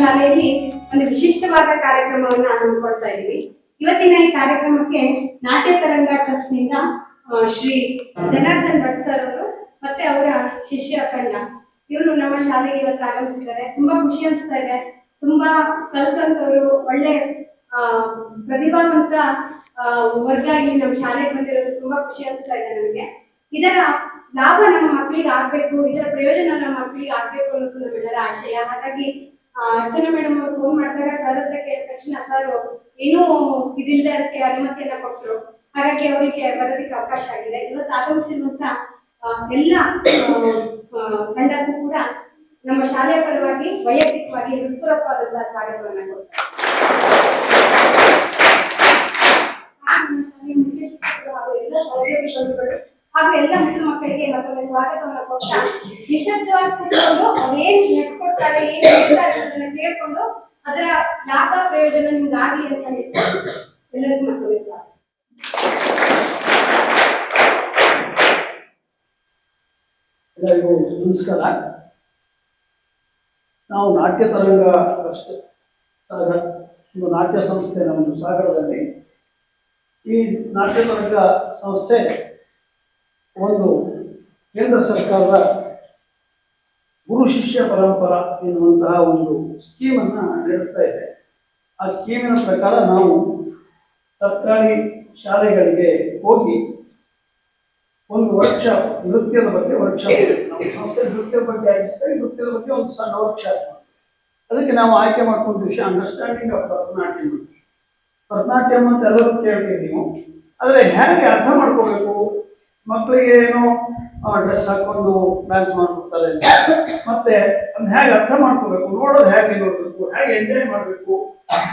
ಶಾಲೆಯಲ್ಲಿ ಒಂದು ವಿಶಿಷ್ಟವಾದ ಕಾರ್ಯಕ್ರಮವನ್ನು ಹಮ್ಮಿಕೊಳ್ತಾ ಇದ್ದೀವಿ. ಇವತ್ತಿನ ಈ ಕಾರ್ಯಕ್ರಮಕ್ಕೆ ನಾಟ್ಯ ತರಂಗ ಟ್ರಸ್ಟ್ ನಿಂದ ಶ್ರೀ ಜನಾರ್ದನ್ ಭಟ್ ಸರ್ ಅವರು ಮತ್ತೆ ಅವರ ಶಿಷ್ಯ ತಂಡ ಇವರು ನಮ್ಮ ಶಾಲೆಗೆ ಇವತ್ತು ಆಗಮಿಸಿದ್ದಾರೆ. ತುಂಬಾ ಖುಷಿ ಅನಿಸ್ತಾ ಇದೆ. ತುಂಬಾ ಕಲ್ತಂತವರು ಒಳ್ಳೆ ಪ್ರತಿಭಾವಂತ ವರ್ಗ ಇಲ್ಲಿ ನಮ್ಮ ಶಾಲೆಗೆ ಬಂದಿರೋದು ತುಂಬಾ ಖುಷಿ ಅನಿಸ್ತಾ ಇದೆ ನನಗೆ. ಇದರ ಲಾಭ ನಮ್ಮ ಮಕ್ಕಳಿಗೆ ಆಗ್ಬೇಕು, ಇದರ ಪ್ರಯೋಜನ ನಮ್ಮ ಮಕ್ಕಳಿಗೆ ಆಗ್ಬೇಕು ಅನ್ನೋದು ನಮ್ಮೆಲ್ಲರ ಆಶಯ. ಹಾಗಾಗಿ ಅರ್ಚನಾ ಮೇಡಮ್ ಅವರು ಫೋನ್ ಮಾಡಿದಾಗ ಸರ್ ಹತ್ರ ಕೇಳಿದ ತಕ್ಷಣ ಸರ್ ಏನೂ ಇದಿಲ್ಲದೆ ಅದಕ್ಕೆ ಅನುಮತಿಯನ್ನ ಕೊಟ್ಟರು. ಹಾಗಾಗಿ ಅವರಿಗೆ ಬರೋದಕ್ಕೆ ಅವಕಾಶ ಆಗಿದೆ. ಇವತ್ತು ಆಗಮಿಸಿರುವಂತ ಎಲ್ಲ ತಂಡಕ್ಕೂ ಕೂಡ ನಮ್ಮ ಶಾಲೆಯ ಪರವಾಗಿ ವೈಯಕ್ತಿಕವಾಗಿ ಹೃತ್ಪೂರ್ವಕವಾದಂತಹ ಸ್ವಾಗತವನ್ನ ಕೊಡ್ತಾರೆ. ಹಾಗೂ ಎಲ್ಲ ಸಹೋದ್ಯೋಗಿ ಬಂಧುಗಳು ಹಾಗೂ ಎಲ್ಲ ಮುದ್ದು ಮಕ್ಕಳಿಗೆ ಮತ್ತೊಮ್ಮೆ ಸ್ವಾಗತವನ್ನ ಕೊಡ್ತಾ ನಿಶಬ್ದವಾಗಿ ಕೂತ್ಕೊಂಡು ಅವ್ರೇನ್ ನೆಚ್ಕೊಡ್ತಾರೆ, ಏನ್ ಹೇಳ್ತಾರೆ ಅದನ್ನ ಕೇಳ್ಕೊಂಡು ಅದರ ಲಾಭ ಪ್ರಯೋಜನ ನಿಮ್ಗೆ ಆಗ್ಲಿ ಅಂತ ಹೇಳಿದ್ರೆ ಎಲ್ಲರಿಗೂ ಮತ್ತೊಮ್ಮೆ ಸ್ವಾಗತ. ಎಲ್ಲರಿಗೂ ನಮಸ್ಕಾರ. ನಾವು ನಾಟ್ಯ ತರಂಗ ಟ್ರಸ್ಟ್ ಒಂದು ನಾಟ್ಯ ಸಂಸ್ಥೆ ನಮ್ಮ ಸಾಗರದಲ್ಲಿ. ಈ ನಾಟ್ಯ ತರಂಗ ಸಂಸ್ಥೆ ಒಂದು ಕೇಂದ್ರ ಸರ್ಕಾರದ ಗುರು ಶಿಷ್ಯ ಪರಂಪರಾ ಎನ್ನುವಂತಹ ಒಂದು ಸ್ಕೀಮನ್ನು ನಡೆಸ್ತಾ ಇದೆ. ಆ ಸ್ಕೀಮಿನ ಪ್ರಕಾರ ನಾವು ಸರ್ಕಾರಿ ಶಾಲೆಗಳಿಗೆ ಹೋಗಿ ಒಂದು ವರ್ಕ್ಶಾಪ್, ನೃತ್ಯದ ಬಗ್ಗೆ ವರ್ಕ್ಶಾಪ್, ನಮ್ಮ ಸಂಸ್ಥೆ ನೃತ್ಯದ ಬಗ್ಗೆ ಆಗಿರ್ತದೆ, ನೃತ್ಯದ ಬಗ್ಗೆ ಒಂದು ಸಣ್ಣ ವರ್ಕ್ಶಾಪ್. ಅದಕ್ಕೆ ನಾವು ಆಯ್ಕೆ ಮಾಡ್ಕೊಂಡ ವಿಷಯ ಅಂಡರ್ಸ್ಟ್ಯಾಂಡಿಂಗ್ ಆಫ್ ಭರತನಾಟ್ಯಂ. ಭರತನಾಟ್ಯಂ ಅಂತ ಎಲ್ಲರೂ ಕೇಳ್ತೀವಿ ನೀವು, ಆದರೆ ಹೇಗೆ ಅರ್ಥ ಮಾಡ್ಕೋಬೇಕು, ಮಕ್ಕಳಿಗೆ ಏನೋ ಡ್ರೆಸ್ ಹಾಕೊಂಡು ಡ್ಯಾನ್ಸ್ ಮಾಡ್ಕೊಡ್ತಾರೆ, ಮತ್ತೆ ಅದನ್ನ ಹೇಗೆ ಅರ್ಥ ಮಾಡ್ಕೋಬೇಕು, ನೋಡೋದು ಹೇಗೆ ನೋಡಬೇಕು, ಹೇಗೆ ಎಂಜಾಯ್ ಮಾಡಬೇಕು,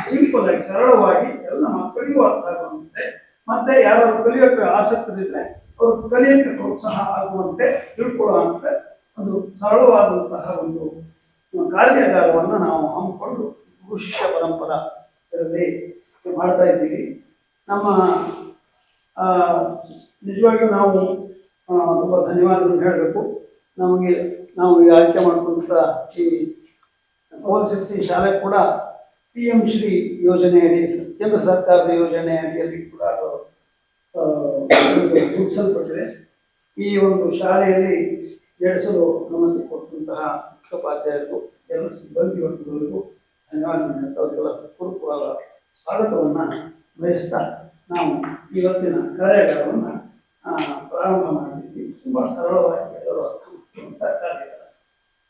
ಸಿಂಪಲ್ ಆಗಿ ಸರಳವಾಗಿ ಎಲ್ಲ ಮಕ್ಕಳಿಗೂ ಅರ್ಥ ಆಗುವಂತೆ, ಮತ್ತೆ ಯಾರಾದ್ರು ಕಲಿಯೋಕ್ಕೆ ಆಸಕ್ತರಿದ್ರೆ ಅವರು ಕಲಿಯೋಕ್ಕೆ ಪ್ರೋತ್ಸಾಹ ಆಗುವಂತೆ ತಿಳ್ಕೊಳ್ಳುವಂತೆ ಒಂದು ಸರಳವಾದಂತಹ ಒಂದು ಕಾರ್ಯಾಗಾರವನ್ನು ನಾವು ಹಮ್ಮಿಕೊಂಡು ಗುರು ಶಿಷ್ಯ ಪರಂಪರಾ ಇದರಲ್ಲಿ ಮಾಡ್ತಾ ಇದ್ದೀವಿ. ನಮ್ಮ ನಿಜವಾಗಿಯೂ ನಾವು ತುಂಬ ಧನ್ಯವಾದಗಳು ಹೇಳಬೇಕು. ನಾವು ಈ ಆಯ್ಕೆ ಮಾಡ್ಕೊಂತ ಈ OLCC ಶಾಲೆ ಕೂಡ PM ಶ್ರೀ ಯೋಜನೆ ಅಡಿ, ಕೇಂದ್ರ ಸರ್ಕಾರದ ಯೋಜನೆ ಅಡಿಯಲ್ಲಿ ಕೂಡ ಅದು ಗುರುತಿಸಲ್ಪಟ್ಟಿದೆ. ಈ ಒಂದು ಶಾಲೆಯಲ್ಲಿ ನಡೆಸಲು ನಮಗೆ ಕೊಟ್ಟಂತಹ ಮುಖ್ಯೋಪಾಧ್ಯಾಯರು ಎಲ್ಲ ಸಿಬ್ಬಂದಿ ವರ್ಗದವರಿಗೂ ಧನ್ಯವಾದಗಳು ಹೇಳ್ತಾ ಅವರಿಗೆಲ್ಲ ಪೂರ್ವಕವಾದ ಸ್ವಾಗತವನ್ನು ಬಯಸ್ತಾ ನಾವು ಇವತ್ತಿನ ಕಾರ್ಯಾಗಾರವನ್ನು ಪ್ರಾರಂಭ ಮಾಡಿದ್ದೀವಿ. ತುಂಬ ಸರಳವಾಗಿ ಎಲ್ಲರೂ ಅರ್ಥ ಮಾಡುವಂಥ ಕಾರ್ಯಾಗಾರ.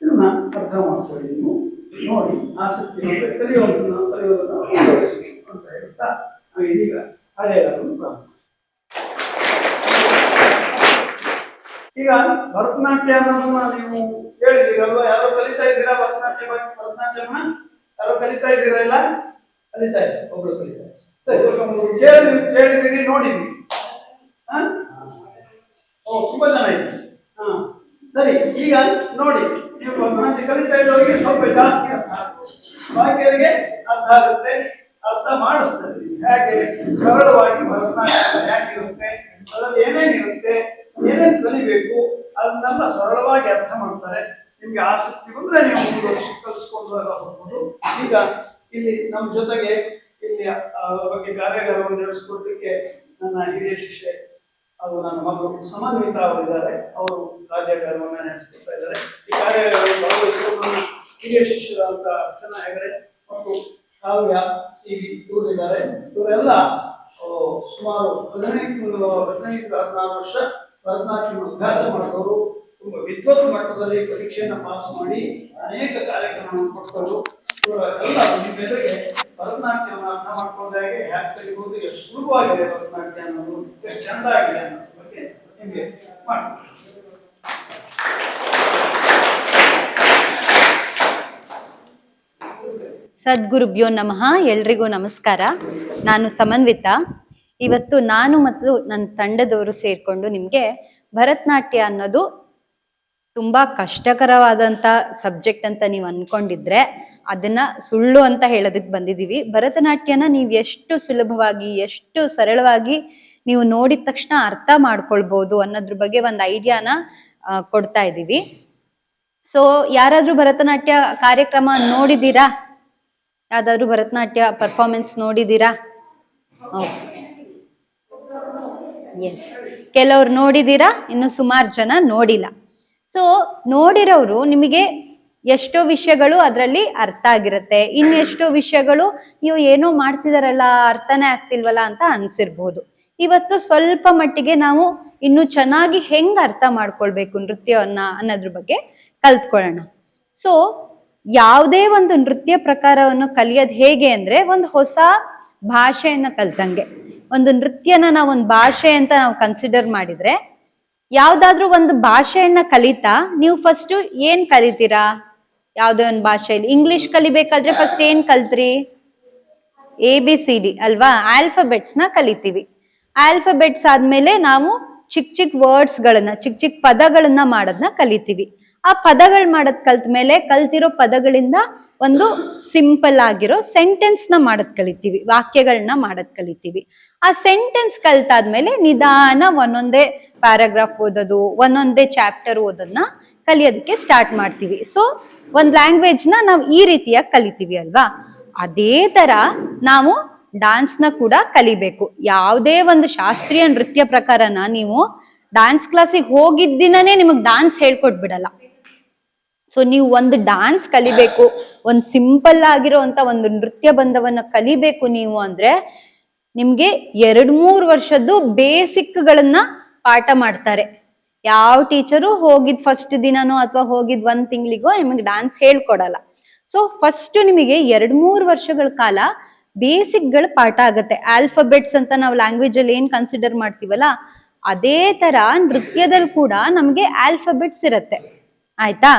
ಇದನ್ನು ಅರ್ಥ ಮಾಡ್ಕೊಳ್ಳಿ, ನೀವು ನೋಡಿ ಆಸಕ್ತಿ ಕಲಿಯೋದನ್ನು ಅಂತ ಹೇಳ್ತಾ ನಾವು ಇದೀಗ ಕಾರ್ಯಾಗಾರವನ್ನು ಪ್ರಾರಂಭ. ಈಗ ಭರತನಾಟ್ಯ ಅನ್ನೋದನ್ನ ನೀವು ಕೇಳಿದ್ದೀರಲ್ವಾ? ಯಾರೋ ಕಲಿತಾ ಇದ್ದೀರಾ ಭರತನಾಟ್ಯನ? ಯಾರೋ ಕಲಿತಾ ಇದ್ದೀರಾ? ಇಲ್ಲ ಕಲಿತಾ ಇದೆ, ಒಬ್ರು ಕಲಿತಾ ಇದೆ. ಸರಿ, ಕೇಳಿದ್ದೀರಿ, ನೋಡಿದ್ರಿ? ತುಂಬಾ ಜನ ಇದೆ. ಸರಿ, ಈಗ ನೋಡಿ, ನೀವು ಭರತನಾಟ್ಯ ಕಲಿತಾ ಇದ್ದವರಿಗೆ ಸ್ವಲ್ಪ ಜಾಸ್ತಿ ಅರ್ಥ ಆಗುತ್ತೆ, ಬಾಕಿಯವರಿಗೆ ಅರ್ಥ ಆಗುತ್ತೆ, ಅರ್ಥ ಮಾಡಿಸ್ತಾರೆ ಹೇಗೆ ಸರಳವಾಗಿ ಭರತನಾಟ್ಯ ಹೇಗಿರುತ್ತೆ, ಅದರಲ್ಲಿ ಏನೇನಿರುತ್ತೆ, ಏನೇನು ಕಲಿಬೇಕು ಅದನ್ನೆಲ್ಲ ಸರಳವಾಗಿ ಅರ್ಥ ಮಾಡ್ತಾರೆ. ನಿಮ್ಗೆ ಆಸಕ್ತಿ ಬಂದ್ರೆ ನೀವು ಕಲಿಸ್ಕೊಂಡು ಎಲ್ಲ ಹೋಗ್ಬೋದು. ಈಗ ಇಲ್ಲಿ ನಮ್ಮ ಜೊತೆಗೆ ಇಲ್ಲಿ ಅದರ ಬಗ್ಗೆ ಕಾರ್ಯಾಗಾರವನ್ನು ನಡೆಸಿಕೊಡ್ಲಿಕ್ಕೆ ನನ್ನ ಹಿರಿಯ ಶಿಷ್ಯೆ ಹಾಗೂ ನನ್ನ ಮಗಳು ಸಮನ್ವಿತಾ ಅವರಿದ್ದಾರೆ. ಅವರು ಕಾರ್ಯಾಗಾರವನ್ನು ನಡೆಸಿಕೊಡ್ತಾ ಇದ್ದಾರೆ. ಈ ಕಾರ್ಯಾಗಾರವನ್ನು ಭಾಗವಹಿಸುವ ನನ್ನ ಹಿರಿಯ ಶಿಷ್ಯರಾದಂಥ ಅರ್ಚನಾ ಹೆಗಡೆ ಮತ್ತು ಕಾವ್ಯ CV ಇವರಿದ್ದಾರೆ. ಇವರೆಲ್ಲ ಸುಮಾರು 15-16 ವರ್ಷ ಭರತನಾಟ್ಯ ಅಭ್ಯಾಸ ಮಾಡಿದವರು, ತುಂಬ ವಿದ್ವತ್ ಮಟ್ಟದಲ್ಲಿ ಪರೀಕ್ಷೆಯನ್ನು ಪಾಸ್ ಮಾಡಿ ಅನೇಕ ಕಾರ್ಯಕ್ರಮವನ್ನು ಕೊಟ್ಟವರು. ಇವರೆಲ್ಲ ನಿಮ್ಮೆಲ್ಲರಿಗೆ ಭರತನಾಟ್ಯವನ್ನು ಅರ್ಥ ಮಾಡ್ಕೊಂಡಾಗೆ ಹ್ಯಾಕ್ ಕಲಿಬಹುದು, ಎಷ್ಟು ಸುಲಭವಾಗಿದೆ ಭರತನಾಟ್ಯ ಅನ್ನೋದು, ಎಷ್ಟು ಚೆಂದ ಆಗಿದೆ ಅನ್ನೋದ್ರ ಬಗ್ಗೆ ನಿಮಗೆ ಮಾಡ್ತಾರೆ. ಸದ್ಗುರುಭ್ಯೋ ನಮಃ. ಎಲ್ರಿಗೂ ನಮಸ್ಕಾರ. ನಾನು ಸಮನ್ವಿತಾ. ಇವತ್ತು ನಾನು ಮತ್ತು ನನ್ನ ತಂಡದವರು ಸೇರ್ಕೊಂಡು ನಿಮಗೆ ಭರತನಾಟ್ಯ ಅನ್ನೋದು ತುಂಬಾ ಕಷ್ಟಕರವಾದಂಥ ಸಬ್ಜೆಕ್ಟ್ ಅಂತ ನೀವು ಅನ್ಕೊಂಡಿದ್ರೆ ಅದನ್ನ ಸುಳ್ಳು ಅಂತ ಹೇಳೋದಕ್ಕೆ ಬಂದಿದ್ದೀವಿ. ಭರತನಾಟ್ಯನ ನೀವು ಎಷ್ಟು ಸುಲಭವಾಗಿ, ಎಷ್ಟು ಸರಳವಾಗಿ ನೀವು ನೋಡಿದ ತಕ್ಷಣ ಅರ್ಥ ಮಾಡ್ಕೊಳ್ಬಹುದು ಅನ್ನೋದ್ರ ಬಗ್ಗೆ ಒಂದು ಐಡಿಯಾನ ಕೊಡ್ತಾ ಇದ್ದೀವಿ. ಸೊ ಯಾರಾದ್ರೂ ಭರತನಾಟ್ಯ ಕಾರ್ಯಕ್ರಮ ನೋಡಿದ್ದೀರಾ? ಯಾವ್ದಾದ್ರು ಭರತನಾಟ್ಯ ಪರ್ಫಾರ್ಮೆನ್ಸ್ ನೋಡಿದ್ದೀರಾ? ಎಸ್, ಕೆಲವ್ರು ನೋಡಿದ್ದೀರಾ, ಇನ್ನು ಸುಮಾರು ಜನ ನೋಡಿಲ್ಲ. ಸೊ ನೋಡಿರೋರು ನಿಮಗೆ ಎಷ್ಟೋ ವಿಷಯಗಳು ಅದರಲ್ಲಿ ಅರ್ಥ ಆಗಿರುತ್ತೆ, ಇನ್ನು ಎಷ್ಟೋ ವಿಷಯಗಳು ನೀವು ಏನೋ ಮಾಡ್ತಿದಾರಲ್ಲ ಅರ್ಥನೇ ಆಗ್ತಿಲ್ವಲ್ಲ ಅಂತ ಅನ್ಸಿರ್ಬೋದು. ಇವತ್ತು ಸ್ವಲ್ಪ ಮಟ್ಟಿಗೆ ನಾವು ಇನ್ನು ಚೆನ್ನಾಗಿ ಹೆಂಗ್ ಅರ್ಥ ಮಾಡ್ಕೊಳ್ಬೇಕು ನೃತ್ಯವನ್ನ ಅನ್ನೋದ್ರ ಬಗ್ಗೆ ಕಲ್ತ್ಕೊಳ್ಳೋಣ. ಸೊ ಯಾವುದೇ ಒಂದು ನೃತ್ಯ ಪ್ರಕಾರವನ್ನು ಕಲಿಯೋದು ಹೇಗೆ ಅಂದ್ರೆ ಒಂದು ಹೊಸ ಭಾಷೆಯನ್ನ ಕಲ್ತಂಗೆ. ಒಂದು ನೃತ್ಯನ ನಾವು ಒಂದು ಭಾಷೆ ಅಂತ ನಾವು ಕನ್ಸಿಡರ್ ಮಾಡಿದ್ರೆ, ಯಾವ್ದಾದ್ರು ಒಂದು ಭಾಷೆಯನ್ನ ಕಲಿತಾ ನೀವು ಫಸ್ಟ್ ಏನ್ ಕಲಿತೀರಾ? ಯಾವ್ದೇ ಒಂದು ಭಾಷೆಯಲ್ಲಿ ಇಂಗ್ಲಿಷ್ ಕಲಿಬೇಕಾದ್ರೆ ಫಸ್ಟ್ ಏನ್ ಕಲ್ತ್ರಿ? ABCD ಅಲ್ವಾ, ಆಲ್ಫಾಬೆಟ್ಸ್ ನ ಕಲಿತೀವಿ. ಆಲ್ಫಾಬೆಟ್ಸ್ ಆದ್ಮೇಲೆ ನಾವು ಚಿಕ್ಕ ಚಿಕ್ಕ ವರ್ಡ್ಸ್ ಗಳನ್ನ, ಚಿಕ್ಕ ಚಿಕ್ಕ ಪದಗಳನ್ನ ಮಾಡೋದನ್ನ ಕಲಿತೀವಿ. ಆ ಪದಗಳು ಮಾಡೋದ್ ಕಲ್ತ ಮೇಲೆ ಕಲ್ತಿರೋ ಪದಗಳಿಂದ ಒಂದು ಸಿಂಪಲ್ ಆಗಿರೋ ಸೆಂಟೆನ್ಸ್ ನ ಮಾಡೋದ್ ಕಲಿತೀವಿ, ವಾಕ್ಯಗಳನ್ನ ಮಾಡೋದ್ ಕಲಿತೀವಿ. ಆ ಸೆಂಟೆನ್ಸ್ ಕಲ್ತಾದ್ಮೇಲೆ ನಿಧಾನ ಒಂದೊಂದೇ ಪ್ಯಾರಾಗ್ರಾಫ್ ಓದೋದು, ಒಂದೊಂದೇ ಚಾಪ್ಟರ್ ಓದೋದನ್ನ ಕಲಿಯೋದಕ್ಕೆ ಸ್ಟಾರ್ಟ್ ಮಾಡ್ತೀವಿ. ಸೊ ಒಂದ್ ಲ್ಯಾಂಗ್ವೇಜ್ ನ ನಾವು ಈ ರೀತಿಯಾಗಿ ಕಲಿತೀವಿ ಅಲ್ವಾ. ಅದೇ ತರ ನಾವು ಡಾನ್ಸ್ ನ ಕೂಡ ಕಲಿಬೇಕು. ಯಾವುದೇ ಒಂದು ಶಾಸ್ತ್ರೀಯ ನೃತ್ಯ ಪ್ರಕಾರನ ನೀವು ಡಾನ್ಸ್ ಕ್ಲಾಸಿಗೆ ಹೋಗಿದ್ದಿನೇ ನಿಮಗ್ ಡಾನ್ಸ್ ಹೇಳ್ಕೊಟ್ಬಿಡಲ್ಲ. ಸೊ ನೀವು ಒಂದು ಡಾನ್ಸ್ ಕಲಿಬೇಕು, ಒಂದು ಸಿಂಪಲ್ ಆಗಿರೋಂತ ಒಂದು ನೃತ್ಯ ಬಂಧವನ್ನ ಕಲಿಬೇಕು ನೀವು ಅಂದ್ರೆ ನಿಮ್ಗೆ 2-3 ವರ್ಷದ್ದು ಬೇಸಿಕ್ ಗಳನ್ನ ಪಾಠ ಮಾಡ್ತಾರೆ. ಯಾವ ಟೀಚರು ಹೋಗಿದ್ ಫಸ್ಟ್ ದಿನನೋ ಅಥವಾ ಹೋಗಿದ್ 1 ತಿಂಗಳಿಗೋ ನಿಮಗೆ ಡಾನ್ಸ್ ಹೇಳ್ಕೊಡಲ್ಲ. ಸೊ ಫಸ್ಟ್ ನಿಮಗೆ 2-3 ವರ್ಷಗಳ ಕಾಲ ಬೇಸಿಕ್ ಗಳ ಪಾಠ ಆಗತ್ತೆ. ಆಲ್ಫಾಬೆಟ್ಸ್ ಅಂತ ನಾವು ಲ್ಯಾಂಗ್ವೇಜ್ ಅಲ್ಲಿ ಏನ್ ಕನ್ಸಿಡರ್ ಮಾಡ್ತೀವಲ್ಲ, ಅದೇ ತರ ನೃತ್ಯದಲ್ಲಿ ಕೂಡ ನಮ್ಗೆ ಆಲ್ಫಾಬೆಟ್ಸ್ ಇರತ್ತೆ, ಆಯ್ತಾ.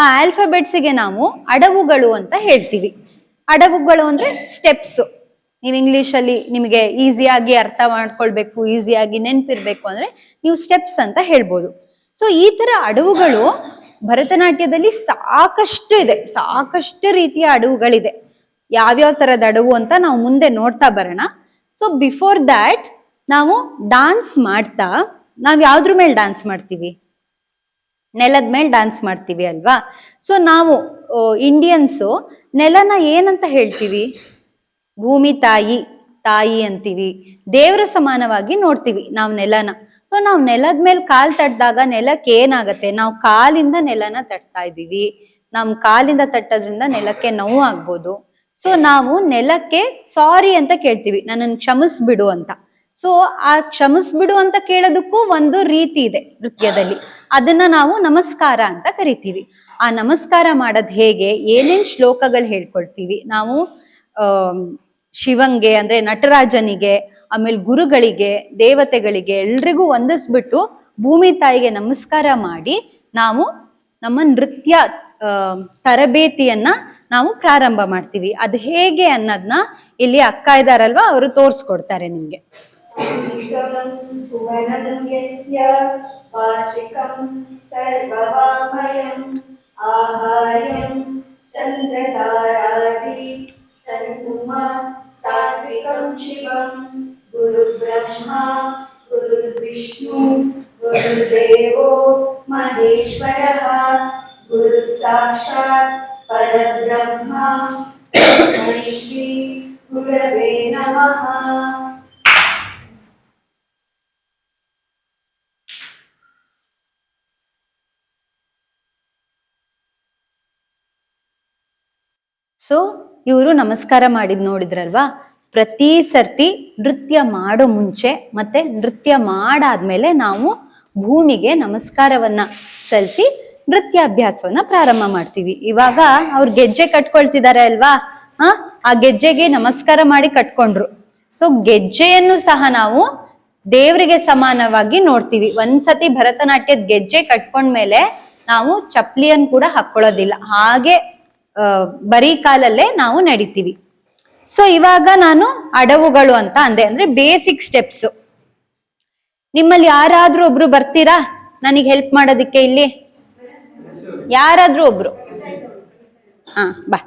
ಆ ಆಲ್ಫಾಬೆಟ್ಸ್ಗೆ ನಾವು ಅಡವುಗಳು ಅಂತ ಹೇಳ್ತೀವಿ. ಅಡವುಗಳು ಅಂದ್ರೆ ಸ್ಟೆಪ್ಸ್. ನೀವು ಇಂಗ್ಲಿಷ್ ಅಲ್ಲಿ ನಿಮಗೆ ಈಸಿಯಾಗಿ ಅರ್ಥ ಮಾಡ್ಕೊಳ್ಬೇಕು, ಈಸಿಯಾಗಿ ನೆನ್ಪಿರ್ಬೇಕು ಅಂದ್ರೆ ನೀವು ಸ್ಟೆಪ್ಸ್ ಅಂತ ಹೇಳ್ಬೋದು. ಸೊ ಈ ತರ ಅಡವುಗಳು ಭರತನಾಟ್ಯದಲ್ಲಿ ಸಾಕಷ್ಟು ಇದೆ, ಸಾಕಷ್ಟು ರೀತಿಯ ಅಡವುಗಳಿದೆ. ಯಾವ್ಯಾವ ತರದ ಅಡವು ಅಂತ ನಾವು ಮುಂದೆ ನೋಡ್ತಾ ಬರೋಣ. ಸೊ ಬಿಫೋರ್ ದ್ಯಾಟ್ ನಾವು ಡಾನ್ಸ್ ಮಾಡ್ತಾ ನಾವ್ ಯಾವ್ದ್ರ ಮೇಲೆ ಡಾನ್ಸ್ ಮಾಡ್ತೀವಿ? ನೆಲದ ಮೇಲೆ ಡಾನ್ಸ್ ಮಾಡ್ತೀವಿ ಅಲ್ವಾ. ಸೊ ನಾವು ಇಂಡಿಯನ್ಸು ನೆಲನ ಏನಂತ ಹೇಳ್ತೀವಿ? ಭೂಮಿ ತಾಯಿ, ತಾಯಿ ಅಂತೀವಿ. ದೇವರ ಸಮಾನವಾಗಿ ನೋಡ್ತೀವಿ ನಾವು ನೆಲನ. ಸೊ ನಾವು ನೆಲದ ಮೇಲೆ ಕಾಲ್ ತಟ್ಟಿದಾಗ ನೆಲಕ್ಕೆ ಏನಾಗತ್ತೆ? ನಾವು ಕಾಲಿಂದ ನೆಲನ ತಟ್ತಾ ಇದ್ದೀವಿ. ನಮ್ ಕಾಲಿಂದ ತಟ್ಟೋದ್ರಿಂದ ನೆಲಕ್ಕೆ ನೋವು ಆಗ್ಬೋದು. ಸೊ ನಾವು ನೆಲಕ್ಕೆ ಸಾರಿ ಅಂತ ಕೇಳ್ತೀವಿ, ನನ್ನನ್ನು ಕ್ಷಮಿಸ್ಬಿಡು ಅಂತ. ಸೊ ಆ ಕ್ಷಮಿಸ್ಬಿಡು ಅಂತ ಕೇಳೋದಕ್ಕೂ ಒಂದು ರೀತಿ ಇದೆ ನೃತ್ಯದಲ್ಲಿ, ಅದನ್ನ ನಾವು ನಮಸ್ಕಾರ ಅಂತ ಕರಿತೀವಿ. ಆ ನಮಸ್ಕಾರ ಮಾಡೋದ್ ಹೇಗೆ, ಏನೇನ್ ಶ್ಲೋಕಗಳು ಹೇಳ್ಕೊಳ್ತೀವಿ ನಾವು ಶಿವಂಗೆ ಅಂದ್ರೆ ನಟರಾಜನಿಗೆ, ಆಮೇಲೆ ಗುರುಗಳಿಗೆ, ದೇವತೆಗಳಿಗೆ ಎಲ್ರಿಗೂ ವಂದಿಸ್ಬಿಟ್ಟು ಭೂಮಿ ತಾಯಿಗೆ ನಮಸ್ಕಾರ ಮಾಡಿ ನಾವು ನಮ್ಮ ನೃತ್ಯ ತರಬೇತಿಯನ್ನ ನಾವು ಪ್ರಾರಂಭ ಮಾಡ್ತೀವಿ. ಅದು ಹೇಗೆ ಅನ್ನೋದನ್ನ ಇಲ್ಲಿ ಅಕ್ಕ ಇದಾರಲ್ವಾ, ಅವರು ತೋರ್ಸ್ಕೊಡ್ತಾರೆ ನಿಮ್ಗೆ. सात्विकं शिवं गुरुब्रह्मा गुरुर्विष्णु गुरुर्देवो महेश्वरः गुरुः साक्षात् परब्रह्मा तस्मै श्री गुरवे नमः. ಸೊ ಇವರು ನಮಸ್ಕಾರ ಮಾಡಿದ್ ನೋಡಿದ್ರಲ್ವಾ. ಪ್ರತಿ ಸರ್ತಿ ನೃತ್ಯ ಮಾಡೋ ಮುಂಚೆ ಮತ್ತೆ ನೃತ್ಯ ಮಾಡಾದ್ಮೇಲೆ ನಾವು ಭೂಮಿಗೆ ನಮಸ್ಕಾರವನ್ನ ಸಲ್ಲಿಸಿ ನೃತ್ಯಾಭ್ಯಾಸವನ್ನ ಪ್ರಾರಂಭ ಮಾಡ್ತೀವಿ. ಇವಾಗ ಅವ್ರು ಗೆಜ್ಜೆ ಕಟ್ಕೊಳ್ತಿದ್ದಾರೆ ಅಲ್ವಾ, ಆ ಗೆಜ್ಜೆಗೆ ನಮಸ್ಕಾರ ಮಾಡಿ ಕಟ್ಕೊಂಡ್ರು. ಸೊ ಗೆಜ್ಜೆಯನ್ನು ಸಹ ನಾವು ದೇವರಿಗೆ ಸಮಾನವಾಗಿ ನೋಡ್ತೀವಿ. ಒಂದ್ಸತಿ ಭರತನಾಟ್ಯದ ಗೆಜ್ಜೆ ಕಟ್ಕೊಂಡ್ಮೇಲೆ ನಾವು ಚಪ್ಲಿಯನ್ನು ಕೂಡ ಹಾಕೊಳ್ಳೋದಿಲ್ಲ, ಹಾಗೆ ಬರೀ ಕಾಲಲ್ಲೇ ನಾವು ನಡಿತೀವಿ. ಸೊ ಇವಾಗ ನಾನು ಅಡವುಗಳು ಅಂತ ಅಂದೆ, ಅಂದ್ರೆ ಬೇಸಿಕ್ ಸ್ಟೆಪ್ಸ್. ನಿಮ್ಮಲ್ಲಿ ಯಾರಾದ್ರೂ ಒಬ್ರು ಬರ್ತೀರಾ ನನಗೆ ಹೆಲ್ಪ್ ಮಾಡೋದಿಕ್ಕೆ? ಇಲ್ಲಿ ಯಾರಾದ್ರೂ ಒಬ್ರು? ಬಾ.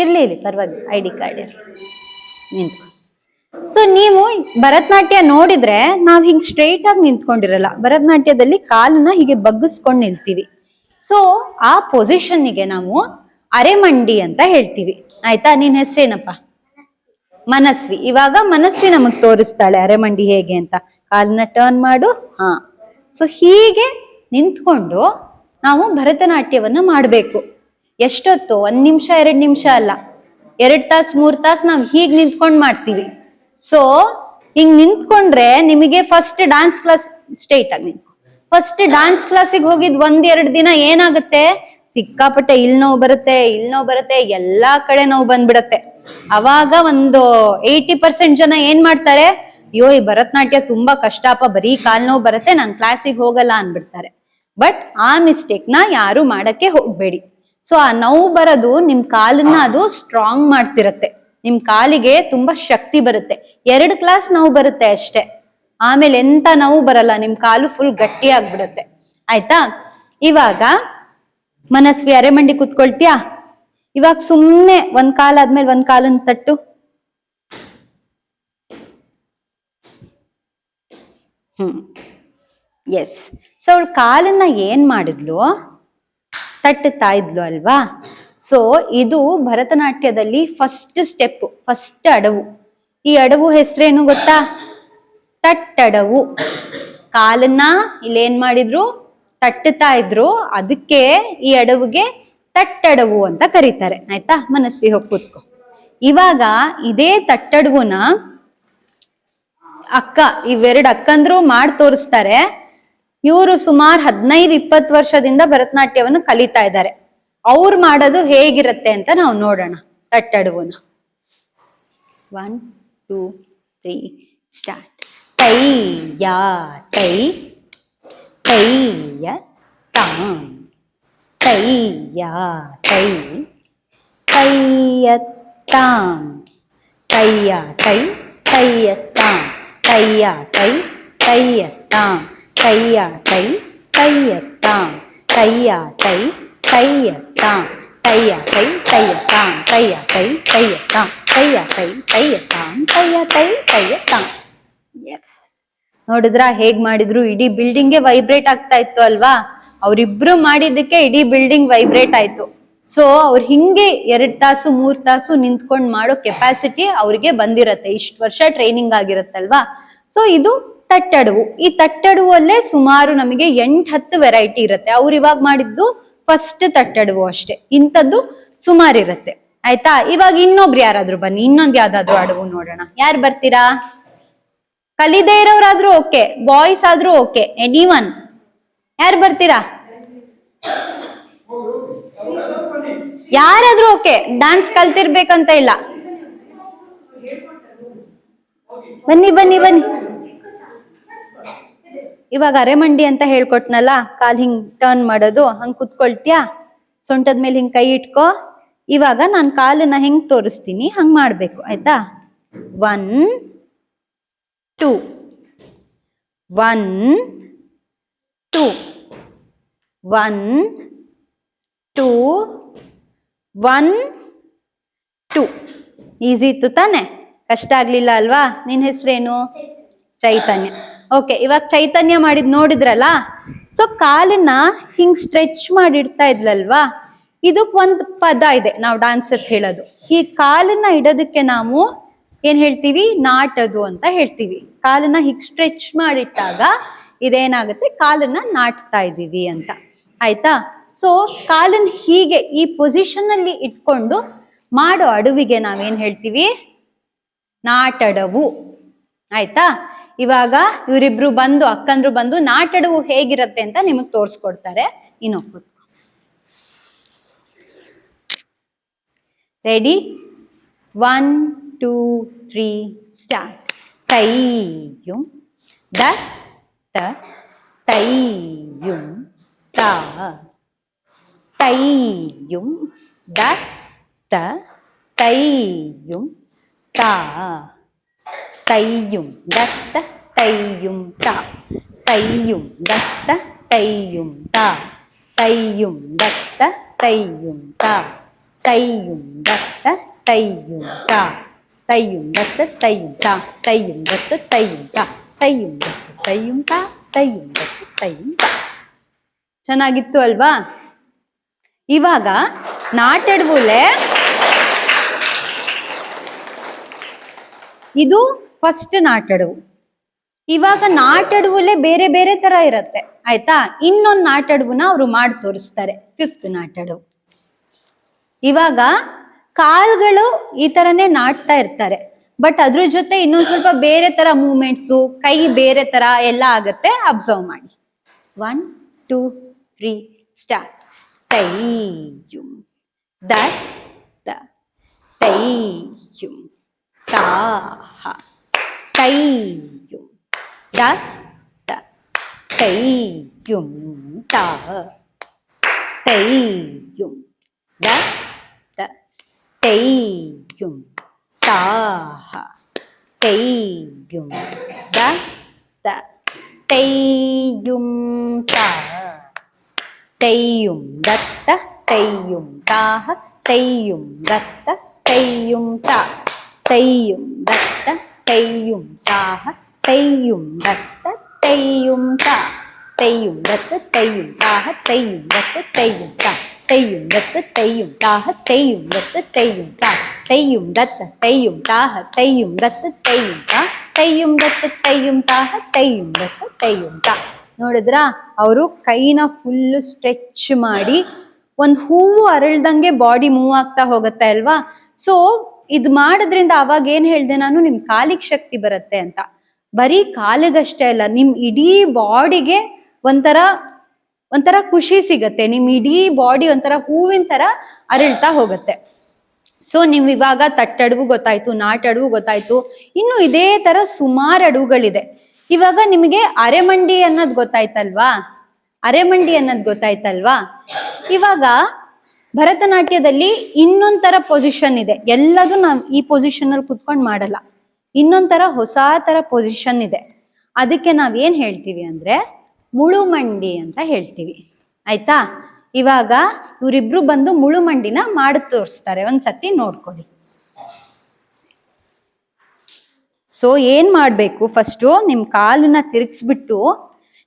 ಇರ್ಲಿ ಪರವಾಗಿಲ್ಲ, ID ಕಾರ್ಡ್ ಇರ್ಲಿ, ನಿಂತು. ಸೊ ನೀವು ಭರತನಾಟ್ಯ ನೋಡಿದ್ರೆ ನಾವ್ ಹಿಂಗ್ ಸ್ಟ್ರೈಟ್ ಆಗಿ ನಿಂತ್ಕೊಂಡಿರಲ್ಲ. ಭರತನಾಟ್ಯದಲ್ಲಿ ಕಾಲನ್ನ ಹೀಗೆ ಬಗ್ಗಿಸ್ಕೊಂಡು ನಿಲ್ತೀವಿ. ಸೊ ಆ ಪೊಸಿಷನ್ನಿಗೆ ನಾವು ಅರೆಮಂಡಿ ಅಂತ ಹೇಳ್ತೀವಿ. ಆಯ್ತಾ? ನಿನ್ ಹೆಸರೇನಪ್ಪ? ಮನಸ್ವಿ. ಇವಾಗ ಮನಸ್ವಿ ನಮಗ್ ತೋರಿಸ್ತಾಳೆ ಅರೆಮಂಡಿ ಹೇಗೆ ಅಂತ. ಕಾಲನ್ನ ಟರ್ನ್ ಮಾಡು. ಹಾ. ಸೊ ಹೀಗೆ ನಿಂತ್ಕೊಂಡು ನಾವು ಭರತನಾಟ್ಯವನ್ನ ಮಾಡ್ಬೇಕು. ಎಷ್ಟೊತ್ತು? 1 ನಿಮಿಷ 2 ನಿಮಿಷ ಅಲ್ಲ, 2 ತಾಸು 3 ತಾಸು ನಾವ್ ಹೀಗ್ ನಿಂತ್ಕೊಂಡ್ ಮಾಡ್ತೀವಿ. ಸೊ ಹಿಂಗ್ ನಿಂತ್ಕೊಂಡ್ರೆ ನಿಮಗೆ ಫಸ್ಟ್ ಡಾನ್ಸ್ ಕ್ಲಾಸ್ ಸ್ಟ್ರೈಟ್ ಆಗಿ ನಿಂತ್ಕೊ. ಫಸ್ಟ್ ಡಾನ್ಸ್ ಕ್ಲಾಸಿಗೆ ಹೋಗಿದ್ 1-2 ದಿನ ಏನಾಗುತ್ತೆ, ಸಿಕ್ಕಾಪಟ್ಟೆ ನೋವು ಬರುತ್ತೆ, ಎಲ್ಲಾ ಕಡೆ ನೋವು ಬಂದ್ಬಿಡತ್ತೆ. ಅವಾಗ ಒಂದು 80% ಜನ ಏನ್ ಮಾಡ್ತಾರೆ, ಅಯ್ಯೋ ಈ ಭರತನಾಟ್ಯ ತುಂಬಾ ಕಷ್ಟಪ್ಪ, ಬರೀ ಕಾಲ್ ನೋವು ಬರುತ್ತೆ, ನಾನ್ ಕ್ಲಾಸಿಗೆ ಹೋಗಲ್ಲ ಅನ್ಬಿಡ್ತಾರೆ. ಬಟ್ ಆ ಮಿಸ್ಟೇಕ್ ನ ಯಾರು ಮಾಡಕ್ಕೆ ಹೋಗ್ಬೇಡಿ. ಸೊ ಆ ನೋವು ಬರೋದು ನಿಮ್ ಕಾಲನ್ನ ಅದು ಸ್ಟ್ರಾಂಗ್ ಮಾಡ್ತಿರತ್ತೆ. ನಿಮ್ ಕಾಲಿಗೆ ತುಂಬಾ ಶಕ್ತಿ ಬರುತ್ತೆ. 2 ಕ್ಲಾಸ್ ನೋವು ಬರುತ್ತೆ ಅಷ್ಟೇ, ಆಮೇಲೆ ಎಂತ ನೋವು ಬರಲ್ಲ. ನಿಮ್ ಕಾಲು ಫುಲ್ ಗಟ್ಟಿ ಆಗ್ಬಿಡುತ್ತೆ. ಆಯ್ತಾ? ಇವಾಗ ಮನಸ್ವಿ ಅರೆಮಂಡಿ ಕುತ್ಕೊಳ್ತೀಯಾ? ಇವಾಗ ಸುಮ್ನೆ ಒಂದ್ ಕಾಲ ಆದ್ಮೇಲೆ ಒಂದ್ ಕಾಲನ್ ತಟ್ಟು. ಎಸ್. ಸೊ ಅವಳು ಕಾಲನ್ನ ಏನ್ ಮಾಡಿದ್ಲು, ತಟ್ಟುತ್ತಾ ಇದ್ಲು ಅಲ್ವಾ? ಸೊ ಇದು ಭರತನಾಟ್ಯದಲ್ಲಿ ಫಸ್ಟ್ ಸ್ಟೆಪ್, ಫಸ್ಟ್ ಅಡವು. ಈ ಅಡವು ಹೆಸರೇನು ಗೊತ್ತಾ? ತಟ್ಟಡವು. ಕಾಲನ್ನ ಇಲ್ಲೇನ್ ಮಾಡಿದ್ರು, ತಟ್ಟುತ್ತಾ ಇದ್ರು. ಅದಕ್ಕೆ ಈ ಅಡವುಗೆ ತಟ್ಟಡವು ಅಂತ ಕರೀತಾರೆ. ಆಯ್ತಾ? ಮನಸ್ವಿ ಹೋಗಿ ಕೂತ್ಕೊ. ಇವಾಗ ಇದೇ ತಟ್ಟಡವುನ ಇವೆರಡು ಅಕ್ಕಂದ್ರು ಮಾಡಿ ತೋರಿಸ್ತಾರೆ. ಇವರು ಸುಮಾರು 15-20 ವರ್ಷದಿಂದ ಭರತನಾಟ್ಯವನ್ನು ಕಲಿತಾ ಇದ್ದಾರೆ. ಅವ್ರು ಮಾಡೋದು ಹೇಗಿರುತ್ತೆ ಅಂತ ನಾವು ನೋಡೋಣ. ತಟ್ಟಡವುನ 1 2 3 ಸ್ಟಾರ್ಟ್. ತೈಯ ತೈ ತೈಯ ತಾಂ, ತೈಯ ತೈ ತೈಯ ತಾಂ, ತೈಯ ತೈ ತೈಯ ತಾಂ, ತೈಯ ತೈ ತೈಯ ತಾಂ, ತೈಯ ತೈ ತೈಯ ತಾಂ, ತೈಯ ತೈ ತೈಯ ತಾಂ, ತೈಯ ತೈ ತೈಯ ತಾಂ, ತೈಯ ತೈ ತೈಯ ತಾಂ, ತೈಯ ತೈ ತೈಯ ತಾಂ, ತೈಯ ತೈ ತೈಯ ತಾಂ. ಎಸ್. ನೋಡಿದ್ರ ಹೇಗ್ ಮಾಡಿದ್ರು? ಇಡೀ ಬಿಲ್ಡಿಂಗ್ಗೆ ವೈಬ್ರೇಟ್ ಆಗ್ತಾ ಇತ್ತು ಅಲ್ವಾ? ಅವ್ರಿಬ್ರು ಮಾಡಿದ್ದಕ್ಕೆ ಇಡೀ ಬಿಲ್ಡಿಂಗ್ ವೈಬ್ರೇಟ್ ಆಯ್ತು. ಸೊ ಅವ್ರು ಹಿಂಗೆ 2 ತಾಸು 3 ತಾಸು ನಿಂತ್ಕೊಂಡ್ ಮಾಡೋ ಕೆಪಾಸಿಟಿ ಅವ್ರಿಗೆ ಬಂದಿರತ್ತೆ. ಇಷ್ಟು ವರ್ಷ ಟ್ರೈನಿಂಗ್ ಆಗಿರತ್ತಲ್ವಾ? ಸೊ ಇದು ತಟ್ಟಡವು. ಈ ತಟ್ಟಡವಲ್ಲೇ ಸುಮಾರು ನಮಗೆ 8-10 ವೆರೈಟಿ ಇರುತ್ತೆ. ಅವ್ರು ಇವಾಗ ಮಾಡಿದ್ದು ಫಸ್ಟ್ ತಟ್ಟಡವು ಅಷ್ಟೇ. ಇಂಥದ್ದು ಸುಮಾರು ಇರುತ್ತೆ. ಆಯ್ತಾ? ಇವಾಗ ಇನ್ನೊಬ್ರು ಯಾರಾದ್ರೂ ಬನ್ನಿ, ಇನ್ನೊಂದು ಯಾವ್ದಾದ್ರು ಅಡವು ನೋಡೋಣ. ಯಾರು ಬರ್ತೀರಾ? ಕಲಿದೇ ಇರೋರಾದ್ರೂ ಓಕೆ, ಬಾಯ್ಸ್ ಆದ್ರೂ ಓಕೆ, ಎನಿವನ್. ಯಾರು ಬರ್ತೀರಾ? ಯಾರಾದ್ರೂ ಓಕೆ. ಡಾನ್ಸ್ ಕಲ್ತಿರ್ಬೇಕಂತ ಇಲ್ಲ. ಬನ್ನಿ ಬನ್ನಿ ಬನ್ನಿ. ಇವಾಗ ಅರೆಮಂಡಿ ಅಂತ ಹೇಳ್ಕೊಟ್ನಲ್ಲ, ಕಾಲ್ ಹಿಂಗ್ ಟರ್ನ್ ಮಾಡೋದು, ಹಂಗ್ ಕುತ್ಕೊಳ್ತೀಯಾ? ಸೊಂಟದ ಮೇಲೆ ಹಿಂಗ್ ಕೈ ಇಟ್ಕೋ. ಇವಾಗ ನಾನು ಕಾಲನ್ನ ಹೆಂಗ್ ತೋರಿಸ್ತೀನಿ ಹಂಗ್ ಮಾಡ್ಬೇಕು. ಆಯ್ತಾ? 1 2 1 2 1 2 1 2. ಈಸಿ ಇತ್ತು ತಾನೆ? ಕಷ್ಟ ಆಗ್ಲಿಲ್ಲ ಅಲ್ವಾ? ನಿನ್ ಹೆಸರೇನು? ಚೈತನ್ಯ. ಓಕೆ. ಇವಾಗ ಚೈತನ್ಯ ಮಾಡಿದ್ ನೋಡಿದ್ರಲ್ಲ? ಸೊ ಕಾಲನ್ನ ಹಿಂಗ್ ಸ್ಟ್ರೆಚ್ ಮಾಡಿ ಇಡ್ತಾ ಇದ್ಲಲ್ವಾ? ಇದಕ್ ಒಂದ್ ಪದ ಇದೆ ನಾವು ಡಾನ್ಸರ್ಸ್ ಹೇಳೋದು. ಈ ಕಾಲನ್ನ ಇಡೋದಕ್ಕೆ ನಾವು ಏನ್ ಹೇಳ್ತೀವಿ? ನಾಟದು ಅಂತ ಹೇಳ್ತೀವಿ. ಕಾಲನ್ನ ಹೀಗ್ ಸ್ಟ್ರೆಚ್ ಮಾಡಿಟ್ಟಾಗ ಇದೇನಾಗುತ್ತೆ, ಕಾಲನ್ನ ನಾಟ್ತಾ ಇದೀವಿ ಅಂತ. ಆಯ್ತಾ? ಸೊ ಕಾಲನ್ನ ಹೀಗೆ ಈ ಪೊಸಿಷನ್ ಅಲ್ಲಿ ಇಟ್ಕೊಂಡು ಮಾಡೋ ಅಡವಿಗೆ ನಾವೇನ್ ಹೇಳ್ತೀವಿ? ನಾಟಡವು. ಆಯ್ತಾ? ಇವಾಗ ಇವರಿಬ್ರು ಬಂದು, ಅಕ್ಕಂದ್ರು ಬಂದು ನಾಟಡವು ಹೇಗಿರತ್ತೆ ಅಂತ ನಿಮಗ್ ತೋರ್ಸ್ಕೊಡ್ತಾರೆ. ಇನ್ನೊಬ್ಬ ರೆಡಿ? 1 2 3 ಸ್ಟಾರ್ಟ್. ತೈಯುಂ ದತ್ತ ತೈಯುಂ ತಾ, ತೈಯುಂ ದತ್ತ ತೈಯುಂ ತಾ, ತೈಯುಂ ದತ್ತ ತೈಯುಂ ತಾ, ತೈಯುಂ ದತ್ತ ತೈಯುಂ ತಾ, ತೈಯುಂ ದತ್ತ ತೈಯುಂ ತಾ, ತೈಯುಂ ದತ್ತ ತೈಯುಂ ತಾ, ತಯ್ಯುಂ ದತ್ತ ತಯ್ಯುಂ ತಾ ತಯ್ಯುಂ ದತ್ತ ತಯ್ಯುಂ ತಾ ತಯ್ಯುಂ ದತ್ತ ತಯ್ಯುಂ ತಾ ತಯ್ಯುಂ ದತ್ತ ತಯ್ಯುಂ ತಾ. ಚೆನ್ನಾಗಿತ್ತು ಅಲ್ವಾ? ಇವಾಗ ನಾಟಡ್ವುಲೆ ಇದು ಫಸ್ಟ್ ನಾಟಡವು. ಇವಾಗ ನಾಟಡ್ವುಲೆ ಬೇರೆ ಬೇರೆ ತರ ಇರತ್ತೆ ಆಯ್ತಾ. ಇನ್ನೊಂದು ನಾಟಡ್ವುನ ಅವ್ರು ಮಾಡಿ ತೋರಿಸ್ತಾರೆ, ಫಿಫ್ತ್ ನಾಟಡವು. ಇವಾಗ ಕಾಲ್ಗಳು ಈ ತರನೇ ನಾಟ್ತಾ ಇರ್ತಾರೆ, ಬಟ್ ಅದ್ರ ಜೊತೆ ಇನ್ನೊಂದ್ ಸ್ವಲ್ಪ ಬೇರೆ ತರ ಮೂವ್ಮೆಂಟ್ಸು, ಕೈ ಬೇರೆ ತರ ಎಲ್ಲ ಆಗತ್ತೆ. ಅಬ್ಸರ್ವ್ ಮಾಡಿ. 1 2 3 ಸ್ಟಾರ್ಟ್. ತೈಯುಂ ದತ್ತ ತೈಯುಂ ತಾಹ ತೈಯುಂ ದತ್ತ ತೈಯುಂ ತಾಹ ತೈಯುಂ ದತ್ತ ತೈಯುಂ ತಾಹ ತೈಯುಂ ದತ್ತ ತೈಯುಂ ತಾಹ ತೈಯುಂ ದತ್ತ ತೈಯುಂ ತಾಹ ತೈಯುಂ ದತ್ತ ತೈಯುಂ ತಾ ತೈಯುಂ ದತ್ತ ತೈಯುಂ ತಾಹ ತೈಯುಂ ದತ್ತ ತೈಯುಂ ತಾ ತೈಯುಂ ದತ್ತ ತೈಯುಂ ತಾಹ ತೈಯುಂ ದತ್ತ ತೈಯುಂ ತಾ ತೈಯುಂ ದತ್ತ ತೈಯುಂ ತಾಹ ತೈಯುಂ ದತ್ತ ತೈಯುಂ ತಾ ತೈಯುಂ ದತ್ತ ತೈಯುಂ ತಾಹ ತೈಯುಂ ದತ್ತ ತೈಯುಂ ತಾ ತೈಯುಂ ದತ್ತ ತೈಯುಂ ತಾಹ ತೈಯುಂ ದತ್ತ ತೈಯುಂ ತಾ. ನೋಡಿದ್ರ ಅವರು ಕೈನ ಫುಲ್ ಸ್ಟ್ರೆಚ್ ಮಾಡಿ ಒಂದ್ ಹೂವು ಅರಳ್ದಂಗೆ ಬಾಡಿ ಮೂವ್ ಆಗ್ತಾ ಹೋಗುತ್ತೆ ಅಲ್ವಾ. ಸೊ ಇದ್ ಮಾಡೋದ್ರಿಂದ ಅವಾಗ ಏನ್ ಹೇಳ್ದೆ ನಾನು, ನಿಮ್ ಕಾಲಿಗೆ ಶಕ್ತಿ ಬರುತ್ತೆ ಅಂತ. ಬರೀ ಕಾಲಿಗಷ್ಟೇ ಅಲ್ಲ, ನಿಮ್ ಇಡೀ ಬಾಡಿಗೆ ಒಂಥರ ಖುಷಿ ಸಿಗತ್ತೆ. ನಿಮ್ ಇಡೀ ಬಾಡಿ ಒಂಥರ ಹೂವಿನ ತರ ಅರಳ್ತಾ ಹೋಗುತ್ತೆ. ಸೊ ನೀವ್ ಇವಾಗ ತಟ್ಟಡವು ಗೊತ್ತಾಯ್ತು, ನಾಟಡವು ಗೊತ್ತಾಯ್ತು, ಇನ್ನು ಇದೇ ತರ ಸುಮಾರು ಅಡವುಗಳಿದೆ. ಇವಾಗ ನಿಮಗೆ ಅರೆಮಂಡಿ ಅನ್ನೋದು ಗೊತ್ತಾಯ್ತಲ್ವಾ? ಅರೆಮಂಡಿ ಅನ್ನೋದು ಗೊತ್ತಾಯ್ತಲ್ವಾ? ಇವಾಗ ಭರತನಾಟ್ಯದಲ್ಲಿ ಇನ್ನೊಂದ್ ತರ ಪೊಸಿಷನ್ ಇದೆ. ಎಲ್ಲದೂ ನಾವ್ ಈ ಪೊಸಿಷನ್ ಅಲ್ಲಿ ಕುತ್ಕೊಂಡು ಮಾಡಲ್ಲ, ಇನ್ನೊಂದ್ ಹೊಸ ತರ ಪೊಸಿಷನ್ ಇದೆ. ಅದಕ್ಕೆ ನಾವ್ ಏನ್ ಹೇಳ್ತೀವಿ ಅಂದ್ರೆ ಮುಳುಮಂಡಿ ಅಂತ ಹೇಳ್ತೀವಿ ಆಯ್ತಾ. ಇವಾಗ ಇವರಿಬ್ರು ಬಂದು ಮುಳುಮಂಡಿನ ಮಾಡಿ ತೋರಿಸ್ತಾರೆ, ಒಂದ್ಸತಿ ನೋಡ್ಕೊಳ್ಳಿ. ಸೊ ಏನ್ ಮಾಡ್ಬೇಕು, ಫಸ್ಟು ನಿಮ್ ಕಾಲನ್ನ ತಿರುಗಿಸ್ಬಿಟ್ಟು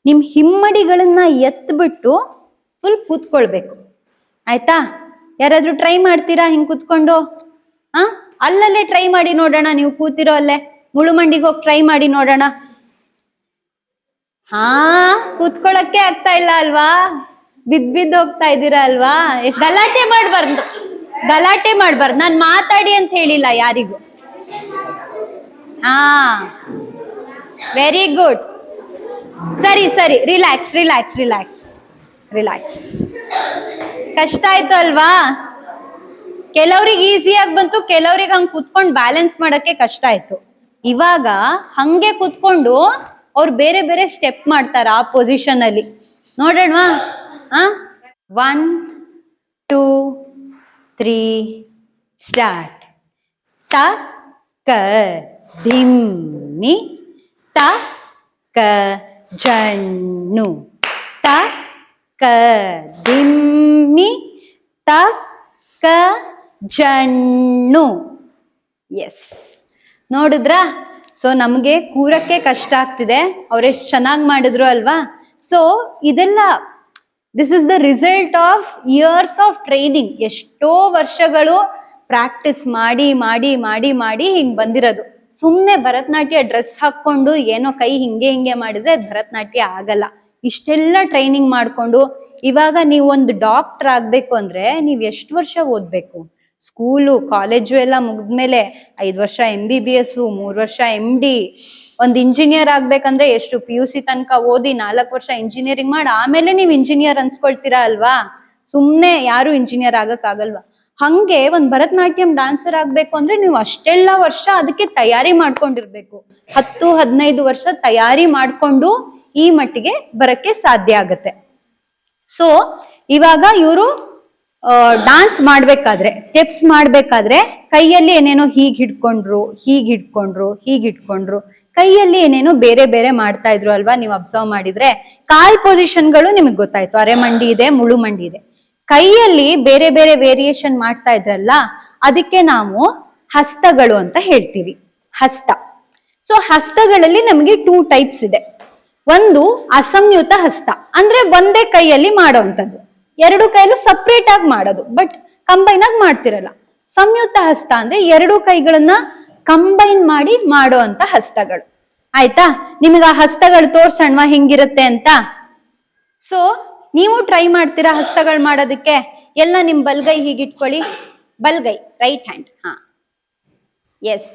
ನಿಮ್ ಹಿಮ್ಮಡಿಗಳನ್ನ ಎತ್ಬಿಟ್ಟು ಫುಲ್ ಕೂತ್ಕೊಳ್ಬೇಕು ಆಯ್ತಾ. ಯಾರಾದ್ರೂ ಟ್ರೈ ಮಾಡ್ತೀರಾ ಹಿಂಗ್ ಕೂತ್ಕೊಂಡು? ಅಲ್ಲಲ್ಲೇ ಟ್ರೈ ಮಾಡಿ ನೋಡೋಣ. ನೀವು ಕೂತಿರೋ ಅಲ್ಲೇ ಮುಳುಮಂಡಿಗೆ ಹೋಗಿ ಟ್ರೈ ಮಾಡಿ ನೋಡೋಣ. ಕೂತ್ಕೊಳ್ಳಕ್ಕೆ ಆಗ್ತಾ ಇಲ್ಲ ಅಲ್ವಾ? ಬಿದ್ದು ಹೋಗ್ತಾ ಇದ್ದೀರಾ ಅಲ್ವಾ? ಗಲಾಟೆ ಮಾಡ್ಬಾರ್ದು, ಗಲಾಟೆ ಮಾಡ್ಬಾರ್ದು. ನಾನ್ ಮಾತಾಡಿ ಅಂತ ಹೇಳಿಲ್ಲ ಯಾರಿಗೂ. Very good. ಸರಿ ಸರಿ, ರಿಲ್ಯಾಕ್ಸ್ ರಿಲ್ಯಾಕ್ಸ್ ರಿಲ್ಯಾಕ್ಸ್ ರಿಲ್ಯಾಕ್ಸ್. ಕಷ್ಟ ಆಯ್ತು ಅಲ್ವಾ? ಕೆಲವ್ರಿಗೆ ಈಸಿಯಾಗಿ ಬಂತು, ಕೆಲವ್ರಿಗೆ ಹಂಗ್ ಕುತ್ಕೊಂಡು ಬ್ಯಾಲೆನ್ಸ್ ಮಾಡಕ್ಕೆ ಕಷ್ಟ ಆಯ್ತು. ಇವಾಗ ಹಂಗೆ ಕುತ್ಕೊಂಡು ಅವ್ರು ಬೇರೆ ಬೇರೆ ಸ್ಟೆಪ್ ಮಾಡ್ತಾರ ಆ ಪೊಸಿಷನ್ ಅಲ್ಲಿ. ನೋಡೋಣವಾ? 1 2 3 ಸ್ಟಾರ್ಟ್. ತ ಕ ಧಿಮ್ಮಿ ತ ಕ ಜಣ್ಣು ತ ಕ ಧಿಮ್ಮಿ ತ ಕ ಜಣ್ಣು. ಎಸ್, ನೋಡಿದ್ರಾ? ಸೊ ನಮ್ಗೆ ಕೂರಕ್ಕೆ ಕಷ್ಟ ಆಗ್ತಿದೆ, ಅವ್ರೆಷ್ಟು ಚೆನ್ನಾಗಿ ಮಾಡಿದ್ರು ಅಲ್ವಾ? ಸೊ ಇದೆಲ್ಲ this is the result of years of training. ಎಷ್ಟೋ ವರ್ಷಗಳು ಪ್ರಾಕ್ಟೀಸ್ ಮಾಡಿ ಮಾಡಿ ಮಾಡಿ ಮಾಡಿ ಹಿಂಗ್ ಬಂದಿರೋದು. ಸುಮ್ನೆ ಭರತನಾಟ್ಯ ಡ್ರೆಸ್ ಹಾಕೊಂಡು ಏನೋ ಕೈ ಹಿಂಗೆ ಹಿಂಗೆ ಮಾಡಿದ್ರೆ ಅದು ಭರತನಾಟ್ಯ ಆಗಲ್ಲ. ಇಷ್ಟೆಲ್ಲ ಟ್ರೈನಿಂಗ್ ಮಾಡ್ಕೊಂಡು ಇವಾಗ ನೀವು ಒಂದು ಡಾಕ್ಟರ್ ಆಗ್ಬೇಕು ಅಂದ್ರೆ ನೀವ್ ಎಷ್ಟು ವರ್ಷ ಓದ್ಬೇಕು? ಸ್ಕೂಲು ಕಾಲೇಜು ಎಲ್ಲ ಮುಗಿದ್ಮೇಲೆ 5 ವರ್ಷ MBBS, 3 ವರ್ಷ MD. ಒಂದು ಇಂಜಿನಿಯರ್ ಆಗ್ಬೇಕಂದ್ರೆ ಎಷ್ಟು PUC ತನಕ ಓದಿ 4 ವರ್ಷ ಇಂಜಿನಿಯರಿಂಗ್ ಮಾಡಿ ಆಮೇಲೆ ನೀವು ಇಂಜಿನಿಯರ್ ಅನ್ಸ್ಕೊಳ್ತೀರಾ ಅಲ್ವಾ? ಸುಮ್ನೆ ಯಾರು ಇಂಜಿನಿಯರ್ ಆಗಕ್ ಆಗಲ್ವಾ? ಹಂಗೆ ಒಂದ್ ಭರತನಾಟ್ಯಂ ಡಾನ್ಸರ್ ಆಗ್ಬೇಕು ಅಂದ್ರೆ ನೀವು ಅಷ್ಟೆಲ್ಲ ವರ್ಷ ಅದಕ್ಕೆ ತಯಾರಿ ಮಾಡ್ಕೊಂಡಿರ್ಬೇಕು. 10-15 ವರ್ಷ ತಯಾರಿ ಮಾಡ್ಕೊಂಡು ಈ ಮಟ್ಟಿಗೆ ಬರಕ್ಕೆ ಸಾಧ್ಯ ಆಗತ್ತೆ. ಸೊ ಇವಾಗ ಇವರು ಡಾನ್ಸ್ ಮಾಡ್ಬೇಕಾದ್ರೆ, ಸ್ಟೆಪ್ಸ್ ಮಾಡ್ಬೇಕಾದ್ರೆ ಕೈಯಲ್ಲಿ ಏನೇನೋ ಹೀಗ್ ಹಿಡ್ಕೊಂಡ್ರು, ಹೀಗ್ ಹಿಡ್ಕೊಂಡ್ರು, ಹೀಗ್ ಹಿಡ್ಕೊಂಡ್ರು, ಕೈಯಲ್ಲಿ ಏನೇನೋ ಬೇರೆ ಬೇರೆ ಮಾಡ್ತಾ ಇದ್ರು ಅಲ್ವಾ? ನೀವು ಅಬ್ಸರ್ವ್ ಮಾಡಿದ್ರೆ ಕಾಲ್ ಪೊಸಿಷನ್ಗಳು ನಿಮಗ್ ಗೊತ್ತಾಯ್ತು. ಅರೆಮಂಡಿ ಇದೆ, ಮುಳುಮಂಡಿ ಇದೆ. ಕೈಯಲ್ಲಿ ಬೇರೆ ಬೇರೆ ವೇರಿಯೇಷನ್ ಮಾಡ್ತಾ ಇದ್ರಲ್ಲ, ಅದಕ್ಕೆ ನಾವು ಹಸ್ತಗಳು ಅಂತ ಹೇಳ್ತೀವಿ. ಹಸ್ತ. ಸೊ ಹಸ್ತಗಳಲ್ಲಿ ನಮಗೆ 2 ಟೈಪ್ಸ್ ಇದೆ. ಒಂದು ಅಸಂಯುತ ಹಸ್ತ, ಅಂದ್ರೆ ಒಂದೇ ಕೈಯಲ್ಲಿ ಮಾಡೋವಂಥದ್ದು. 2 ಕೈಲೂ ಸಪ್ರೇಟ್ ಆಗಿ ಮಾಡೋದು, ಬಟ್ ಕಂಬೈನ್ ಆಗಿ ಮಾಡ್ತಿರಲ್ಲ. ಸಂಯುಕ್ತ ಹಸ್ತ ಅಂದ್ರೆ 2 ಕೈಗಳನ್ನ ಕಂಬೈನ್ ಮಾಡಿ ಮಾಡೋ ಅಂತ ಹಸ್ತಗಳು. ಆಯ್ತಾ? ನಿಮಗೆ ಆ ಹಸ್ತಗಳು ತೋರ್ಸಣ್ವಾ ಹೆಂಗಿರುತ್ತೆ ಅಂತ? ಸೊ ನೀವು ಟ್ರೈ ಮಾಡ್ತೀರಾ ಹಸ್ತಗಳು ಮಾಡೋದಕ್ಕೆ? ಎಲ್ಲ ನಿಮ್ ಬಲ್ಗೈ ಹೀಗಿಟ್ಕೊಳ್ಳಿ. ಬಲ್ಗೈ, ರೈಟ್ ಹ್ಯಾಂಡ್. ಹಾ, ಎಸ್.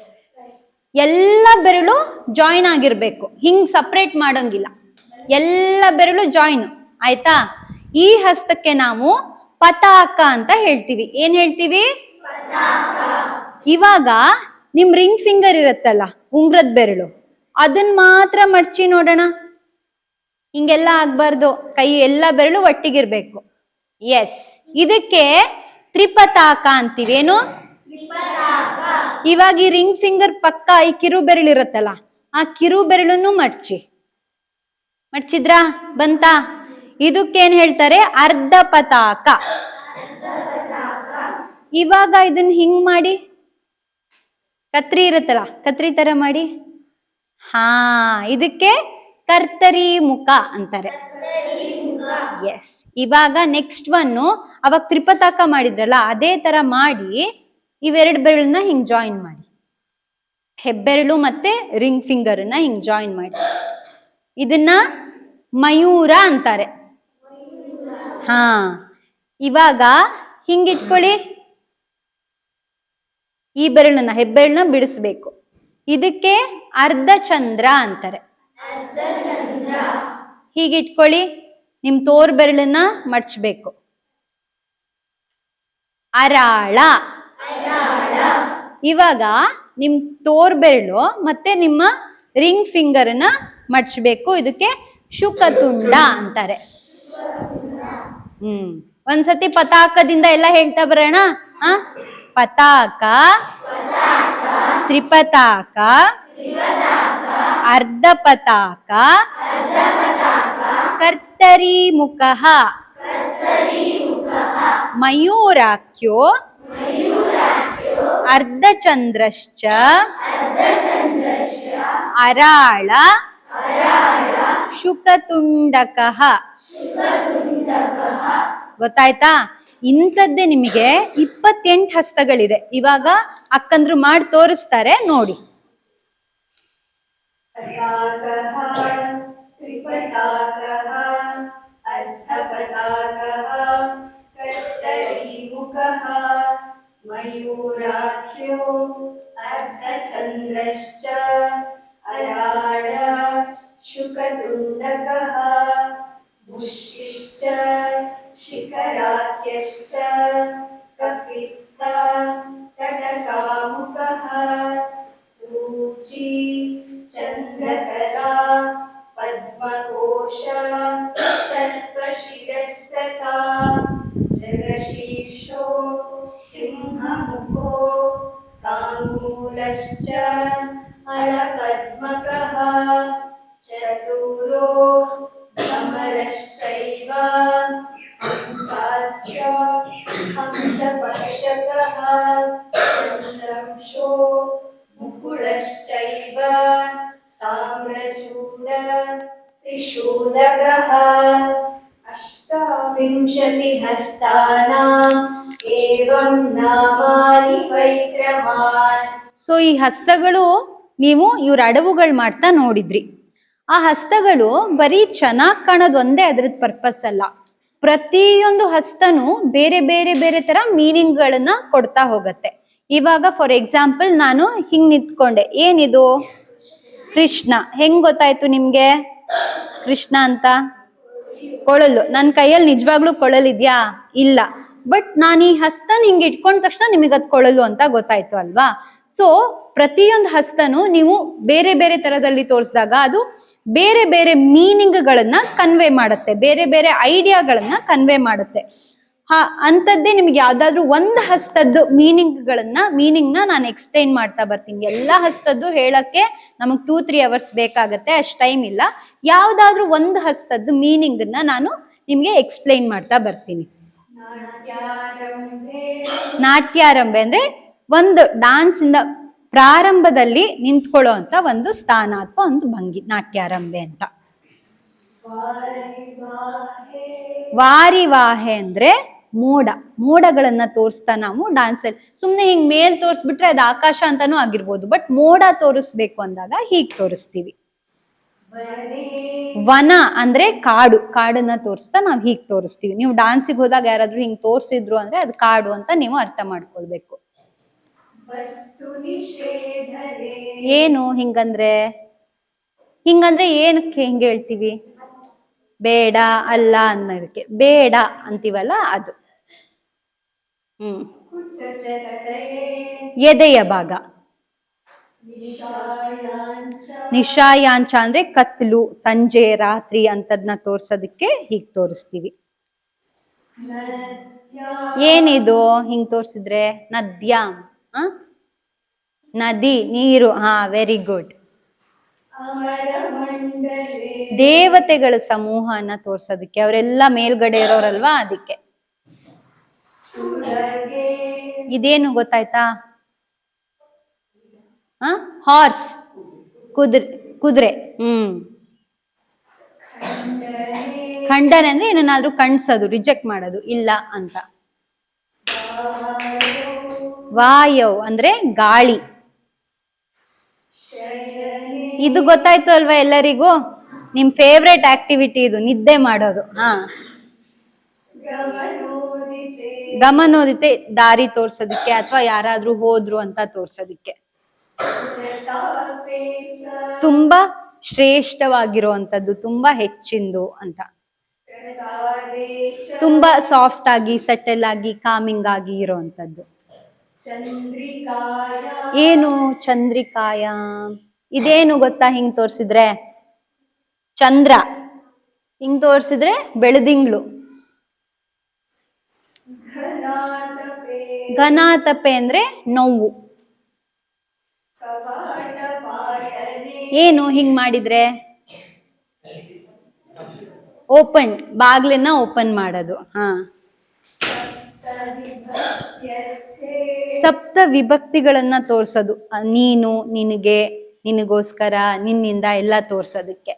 ಎಲ್ಲ ಬೆರಳು ಜಾಯಿನ್ ಆಗಿರ್ಬೇಕು, ಹಿಂಗ್ ಸಪ್ರೇಟ್ ಮಾಡಂಗಿಲ್ಲ. ಎಲ್ಲ ಬೆರಳು ಜಾಯಿನ್. ಆಯ್ತಾ? ಈ ಹಸ್ತಕ್ಕೆ ನಾವು ಪತಾಕ ಅಂತ ಹೇಳ್ತೀವಿ. ಏನ್ ಹೇಳ್ತೀವಿ? ಇವಾಗ ನಿಮ್ ರಿಂಗ್ ಫಿಂಗರ್ ಇರತ್ತಲ್ಲ, ಉಂಗ್ರದ ಬೆರಳು, ಅದನ್ನ ಮಾತ್ರ ಮಡ್ಚಿ ನೋಡೋಣ. ಹಿಂಗೆಲ್ಲ ಆಗ್ಬಾರ್ದು, ಕೈ ಎಲ್ಲ ಬೆರಳು ಒಟ್ಟಿಗಿರ್ಬೇಕು. ಎಸ್, ಇದಕ್ಕೆ ತ್ರಿಪತಾಕ ಅಂತೀವಿ. ಏನು? ಇವಾಗ ಈ ರಿಂಗ್ ಫಿಂಗರ್ ಪಕ್ಕ ಈ ಕಿರು ಬೆರಳು ಇರತ್ತಲ್ಲ, ಆ ಕಿರು ಬೆರಳನ್ನು ಮಡ್ಚಿದ್ರಾ? ಬಂತಾ? ಇದಕ್ಕೇನ್ ಹೇಳ್ತಾರೆ? ಅರ್ಧ ಪತಾಕ. ಇವಾಗ ಇದನ್ನ ಹಿಂಗ್ ಮಾಡಿ, ಕತ್ರಿ ಇರುತ್ತಲ್ಲ, ಕತ್ರಿ ತರ ಮಾಡಿ. ಹಾ, ಇದಕ್ಕೆ ಕರ್ತರಿ ಮುಖ ಅಂತಾರೆ. ಎಸ್. ಇವಾಗ ನೆಕ್ಸ್ಟ್ ಒನ್ನು, ಅವಾಗ ತ್ರಿಪತಾಕ ಮಾಡಿದ್ರಲ್ಲ, ಅದೇ ತರ ಮಾಡಿ ಇವೆರಡು ಬೆರಳನ್ನ ಹಿಂಗ್ ಜಾಯಿನ್ ಮಾಡಿ. ಹೆಬ್ಬೆರಳು ಮತ್ತೆ ರಿಂಗ್ ಫಿಂಗರ್ ನ ಹಿಂಗ್ ಜಾಯಿನ್ ಮಾಡಿ. ಇದನ್ನ ಮಯೂರ ಅಂತಾರೆ. ಹಾ, ಇವಾಗ ಹಿಂಗಿಟ್ಕೊಳ್ಳಿ. ಈ ಬೆರಳನ್ನ, ಹೆಬ್ಬೆರಳನ್ನ ಬಿಡಿಸ್ಬೇಕು. ಇದಕ್ಕೆ ಅರ್ಧ ಚಂದ್ರ ಅಂತಾರೆ. ಹೀಗಿಟ್ಕೊಳ್ಳಿ. ನಿಮ್ ತೋರ್ ಬೆರಳನ್ನ ಮಡ್ಚ್ಬೇಕು. ಅರಾಳ. ಇವಾಗ ನಿಮ್ ತೋರ್ ಬೆರಳು ಮತ್ತೆ ನಿಮ್ಮ ರಿಂಗ್ ಫಿಂಗರ್ ನ ಮಡ್ಚ್ಬೇಕು. ಇದಕ್ಕೆ ಶುಕತುಂಡ ಅಂತಾರೆ. ಒಂದ್ಸತಿ ಪತಾಕದಿಂದ ಎಲ್ಲ ಹೇಳ್ತಾ ಬರೋಣ. ಪತಾಕ, ತ್ರಿಪತಾಕ, ಅರ್ಧ ಪತಾಕ, ಕರ್ತರಿ ಮುಖ, ಮಯೂರಾಖ್ಯೋ, ಅರ್ಧಚಂದ್ರಶ್ಚ, ಅರಾಳ, ಶುಕತುಂಡಕಃ. ಗೊತ್ತಾಯ್ತಾ? ಇಂಥದ್ದೇ ನಿಮಗೆ 28 ಹಸ್ತಗಳಿದೆ. ಇವಾಗ ಅಕ್ಕಂದ್ರು ಮಾಡಿ ತೋರಿಸ್ತಾರೆ, ನೋಡಿ. ತ್ರಿಪತಾಕಃ, ಅರ್ಧಪತಾಕಃ, ಕರ್ತರೀಮುಖಃ, ಮಯೂರಾಖ್ಯೋ, ಅರ್ಧಚಂದ್ರಶ್ಚ, ಅರಾಳ, ಶುಕತುಂಡಕಃ, ಮುಷ್ಟಿಶ್ಚ, ಶಿಖರಾಖ್ಯಶ್ಚ, ಕಪಿತ್ತ, ತಟಕಾಮುಖಃ, ಸೂಚಿ, ಚಂದ್ರಕಲಾ, ಪದ್ಮಕೋಶ, ಸರ್ಪಶಿರಸ್ತಥಾ, ಜಗಶೀರ್ಷೋ, ಸಿಂಹಮುಖೋ, ತಾಂಬೂಲಶ್ಚ, ಅಳಪದ್ಮಕಃ, ಚತುರೋ, ಭ್ರಮರಶ್ಚೈವ, ಹಂಸಾಸ್ಯ, ಹಂಸಪಕ್ಷಕಃ, ಚಂದ್ರಂಶೋ, ಮುಕುಳಶ್ಚೈವ, ತಾಮ್ರಶೂಲ, ತ್ರಿಶೂಲಕಃ. 28 ಹಸ್ತಾನಾಂ ಏವಂ ನಾಮಾನಿ ವೈಕ್ರಮಾನ್. ಸೊ ಈ ಹಸ್ತಗಳು ನೀವು ಇವ್ರ ಅಡವುಗಳು ಮಾಡ್ತಾ ನೋಡಿದ್ರಿ. ಆ ಹಸ್ತಗಳು ಬರೀ ಚೆನ್ನಾಗಿ ಕಾಣೋದು ಒಂದೇ ಅದ್ರದ್ ಪರ್ಪಸ್ ಅಲ್ಲ. ಪ್ರತಿಯೊಂದು ಹಸ್ತನು ಬೇರೆ ಬೇರೆ ಬೇರೆ ತರ ಮೀನಿಂಗ್ ಗಳನ್ನ ಕೊಡ್ತಾ ಹೋಗತ್ತೆ. ಇವಾಗ ಫಾರ್ ಎಕ್ಸಾಂಪಲ್ ನಾನು ಹಿಂಗ್ ನಿಂತ್ಕೊಂಡೆ, ಏನಿದು? ಕೃಷ್ಣ. ಹೆಂಗ್ ಗೊತ್ತಾಯ್ತು ನಿಮ್ಗೆ ಕೃಷ್ಣ ಅಂತ? ಕೊಳಲು. ನನ್ನ ಕೈಯಲ್ಲಿ ನಿಜವಾಗ್ಲೂ ಕೊಳಲಿದ್ಯಾ? ಇಲ್ಲ. ಬಟ್ ನಾನು ಈ ಹಸ್ತನ ಹಿಂಗ್ ಇಟ್ಕೊಂಡ ತಕ್ಷಣ ನಿಮಗೆ ಅದ್ ಕೊಳಲು ಅಂತ ಗೊತ್ತಾಯ್ತು ಅಲ್ವಾ? ಸೊ ಪ್ರತಿಯೊಂದು ಹಸ್ತನು ನೀವು ಬೇರೆ ಬೇರೆ ತರದಲ್ಲಿ ತೋರಿಸಿದಾಗ ಅದು ಬೇರೆ ಬೇರೆ ಮೀನಿಂಗ್ ಗಳನ್ನ ಕನ್ವೆ ಮಾಡುತ್ತೆ, ಬೇರೆ ಬೇರೆ ಐಡಿಯಾಗಳನ್ನ ಕನ್ವೆ ಮಾಡುತ್ತೆ. ಅಂತದ್ದೇ ನಿಮ್ಗೆ ಯಾವ್ದಾದ್ರು ಒಂದು ಹಸ್ತದ್ದು ಮೀನಿಂಗ್ ನ ನಾನು ಎಕ್ಸ್ಪ್ಲೈನ್ ಮಾಡ್ತಾ ಬರ್ತೀನಿ. ಎಲ್ಲಾ ಹಸ್ತದ್ದು ಹೇಳಕ್ಕೆ ನಮಗ್ 2-3 ಅವರ್ಸ್ ಬೇಕಾಗತ್ತೆ, ಅಷ್ಟ್ ಟೈಮ್ ಇಲ್ಲ. ಯಾವ್ದಾದ್ರು ಒಂದು ಹಸ್ತದ್ದು ಮೀನಿಂಗ್ ನ ನಾನು ನಿಮ್ಗೆ ಎಕ್ಸ್ಪ್ಲೈನ್ ಮಾಡ್ತಾ ಬರ್ತೀನಿ. ನಾಟ್ಯಾರಂಭೆ ಅಂದ್ರೆ ಒಂದು ಡಾನ್ಸ್ ಇಂದ ಪ್ರಾರಂಭದಲ್ಲಿ ನಿಂತ್ಕೊಳ್ಳೋ ಅಂತ ಒಂದು ಸ್ಥಾನ ಅಥವಾ ಒಂದು ಭಂಗಿ ನಾಟ್ಯಾರಂಭೆ ಅಂತ. ವಾರಿವಾಹೆ ಅಂದ್ರೆ ಮೋಡಗಳನ್ನ ತೋರಿಸ್ತಾ ನಾವು ಡಾನ್ಸ್ ಅಲ್ಲಿ ಸುಮ್ನೆ ಹಿಂಗ್ ಮೇಲ್ ತೋರಿಸ್ಬಿಟ್ರೆ ಅದು ಆಕಾಶ ಅಂತಾನೂ ಆಗಿರ್ಬೋದು, ಬಟ್ ಮೋಡ ತೋರಿಸ್ಬೇಕು ಅಂದಾಗ ಹೀಗ್ ತೋರಿಸ್ತೀವಿ. ವನ ಅಂದ್ರೆ ಕಾಡನ್ನ ತೋರಿಸ್ತಾ ನಾವ್ ಹೀಗ್ ತೋರಿಸ್ತೀವಿ. ನೀವು ಡಾನ್ಸಿಗೆ ಹೋದಾಗ ಯಾರಾದ್ರೂ ಹಿಂಗ್ ತೋರ್ಸಿದ್ರು ಅಂದ್ರೆ ಅದು ಕಾಡು ಅಂತ ನೀವು ಅರ್ಥ ಮಾಡ್ಕೊಳ್ಬೇಕು. ಏನು ಹಿಂಗಂದ್ರೆ ಏನಕ್ಕೆ ಹಿಂಗೆ ಹೇಳ್ತೀವಿ? ಬೇಡ ಅಲ್ಲ ಅನ್ನೋದಕ್ಕೆ. ಬೇಡ ಅಂತೀವಲ್ಲ ಅದು. ಎದೆಯ ಭಾಗ. ನಿಶಾಯಾಂಚ ಅಂದ್ರೆ ಕತ್ಲು, ಸಂಜೆ, ರಾತ್ರಿ ಅಂತದ್ನ ತೋರ್ಸೋದಕ್ಕೆ ಹೀಗ್ ತೋರಿಸ್ತೀವಿ. ಏನಿದು ಹಿಂಗ್ ತೋರ್ಸಿದ್ರೆ? ನದ್ಯಾಂ, ನದಿ, ನೀರು. Very good. ದೇವತೆಗಳ ಸಮೂಹನ ತೋರ್ಸೋದಕ್ಕೆ, ಅವರೆಲ್ಲ ಮೇಲ್ಗಡೆ ಇರೋರಲ್ವಾ ಅದಕ್ಕೆ. ಇದೇನು ಗೊತ್ತಾಯ್ತಾ? ಹಾರ್ಸ್, ಕುದುರೆ. ಖಂಡನೆ ಅಂದ್ರೆ ಏನನ್ನಾದ್ರೂ ಕಣ್ಸೋದು, ರಿಜೆಕ್ಟ್ ಮಾಡೋದು, ಇಲ್ಲ ಅಂತ. ವಾಯವ್ ಅಂದ್ರೆ ಗಾಳಿ. ಇದು ಗೊತ್ತಾಯ್ತು ಅಲ್ವಾ ಎಲ್ಲರಿಗೂ? ನಿಮ್ ಫೇವ್ರೆಟ್ ಆಕ್ಟಿವಿಟಿ ಇದು, ನಿದ್ದೆ ಮಾಡೋದು. ಗಮನೋದಿತೆ ದಾರಿ ತೋರ್ಸೋದಿಕ್ಕೆ ಅಥವಾ ಯಾರಾದ್ರೂ ಹೋದ್ರು ಅಂತ ತೋರ್ಸೋದಿಕ್ಕೆ. ತುಂಬಾ ಶ್ರೇಷ್ಠವಾಗಿರುವಂತದ್ದು, ತುಂಬಾ ಹೆಚ್ಚಿಂದು ಅಂತ. ತುಂಬಾ ಸಾಫ್ಟ್ ಆಗಿ, ಸೆಟಲ್ ಆಗಿ, ಕಾಮಿಂಗ್ ಆಗಿ ಇರೋವಂಥದ್ದು. ಏನು ಚಂದ್ರಿಕಾಯ? ಇದೇನು ಗೊತ್ತಾ ಹಿಂಗ್ ತೋರ್ಸಿದ್ರೆ? ಚಂದ್ರ. ಹಿಂಗ್ ತೋರ್ಸಿದ್ರೆ ಬೆಳದಿಂಗ್ಳು. ಘನಾತಪೆ ಅಂದ್ರೆ ನೋವು. ಏನು ಹಿಂಗ್ ಮಾಡಿದ್ರೆ? ಓಪನ್, ಬಾಗ್ಲನ್ನ ಓಪನ್ ಮಾಡೋದು. ಸಪ್ತ ವಿಭಕ್ತಿಗಳನ್ನ ತೋರ್ಸೋದು. ನೀನು, ನಿನಗೆ, ನಿನಗೋಸ್ಕರ, ನಿನ್ನಿಂದ ಎಲ್ಲ ತೋರ್ಸೋದಕ್ಕೆ.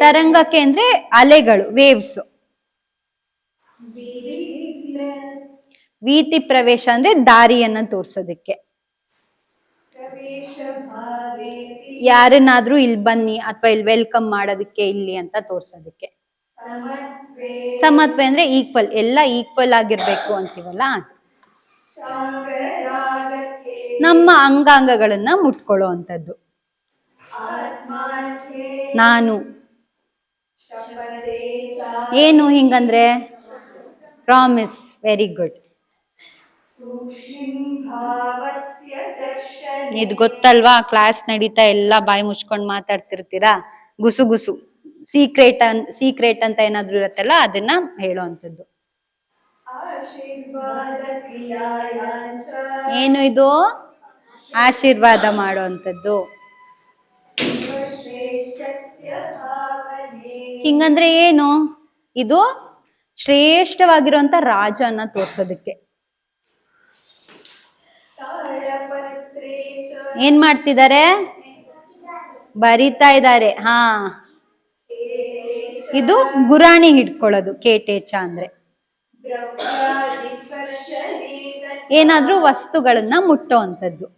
ತರಂಗಕ್ಕೆ ಅಂದ್ರೆ ಅಲೆಗಳು, ವೇವ್ಸ್. ವೀತಿ ಪ್ರವೇಶ ಅಂದ್ರೆ ದಾರಿಯನ್ನ ತೋರ್ಸೋದಕ್ಕೆ. ಯಾರನ್ನಾದ್ರೂ ಇಲ್ಲಿ ಬನ್ನಿ ಅಥವಾ ಇಲ್ಲಿ ವೆಲ್ಕಮ್ ಮಾಡೋದಕ್ಕೆ, ಇಲ್ಲಿ ಅಂತ ತೋರ್ಸೋದಕ್ಕೆ. ಸಮತ್ವೆ ಅಂದ್ರೆ ಈಕ್ವಲ್, ಎಲ್ಲ ಈಕ್ವಲ್ ಆಗಿರ್ಬೇಕು ಅಂತೀವಲ್ಲ ಅದು. ನಮ್ಮ ಅಂಗಾಂಗಗಳನ್ನ ಮುಟ್ಕೊಳ್ಳೋ ಅಂತದ್ದು. ನಾನು. ಏನು ಹಿಂಗಂದ್ರೆ? ಪ್ರಾಮಿಸ್. Very good. ಇದು ಗೊತ್ತಲ್ವಾ? ಕ್ಲಾಸ್ ನಡೀತಾ ಎಲ್ಲ ಬಾಯಿ ಮುಚ್ಕೊಂಡ್ ಮಾತಾಡ್ತಿರ್ತೀರಾ, ಗುಸು ಸೀಕ್ರೆಟ್ ಅಂತ ಏನಾದ್ರು ಇರತ್ತಲ್ಲ ಅದನ್ನ ಹೇಳೋ ಅಂತದ್ದು. ಏನು ಇದು? ಆಶೀರ್ವಾದ ಮಾಡೋ ಅಂತದ್ದು. ಹಿಂಗಂದ್ರೆ ಏನು? ಇದು ಶ್ರೇಷ್ಠವಾಗಿರುವಂತ ರಾಜನ ತೋರ್ಸೋದಕ್ಕೆ. ಏನ್ ಮಾಡ್ತಿದ್ದಾರೆ? ಬರಿತಾ ಇದ್ದಾರೆ. ಇದು ಗುರಾಣಿ ಹಿಡ್ಕೊಳ್ಳೋದು, ಕೇಟೇಚ ಅಂದ್ರೆ. ಏನಾದ್ರೂ ವಸ್ತುಗಳನ್ನ ಮುಟ್ಟೋ ಅಂತದ್ದು.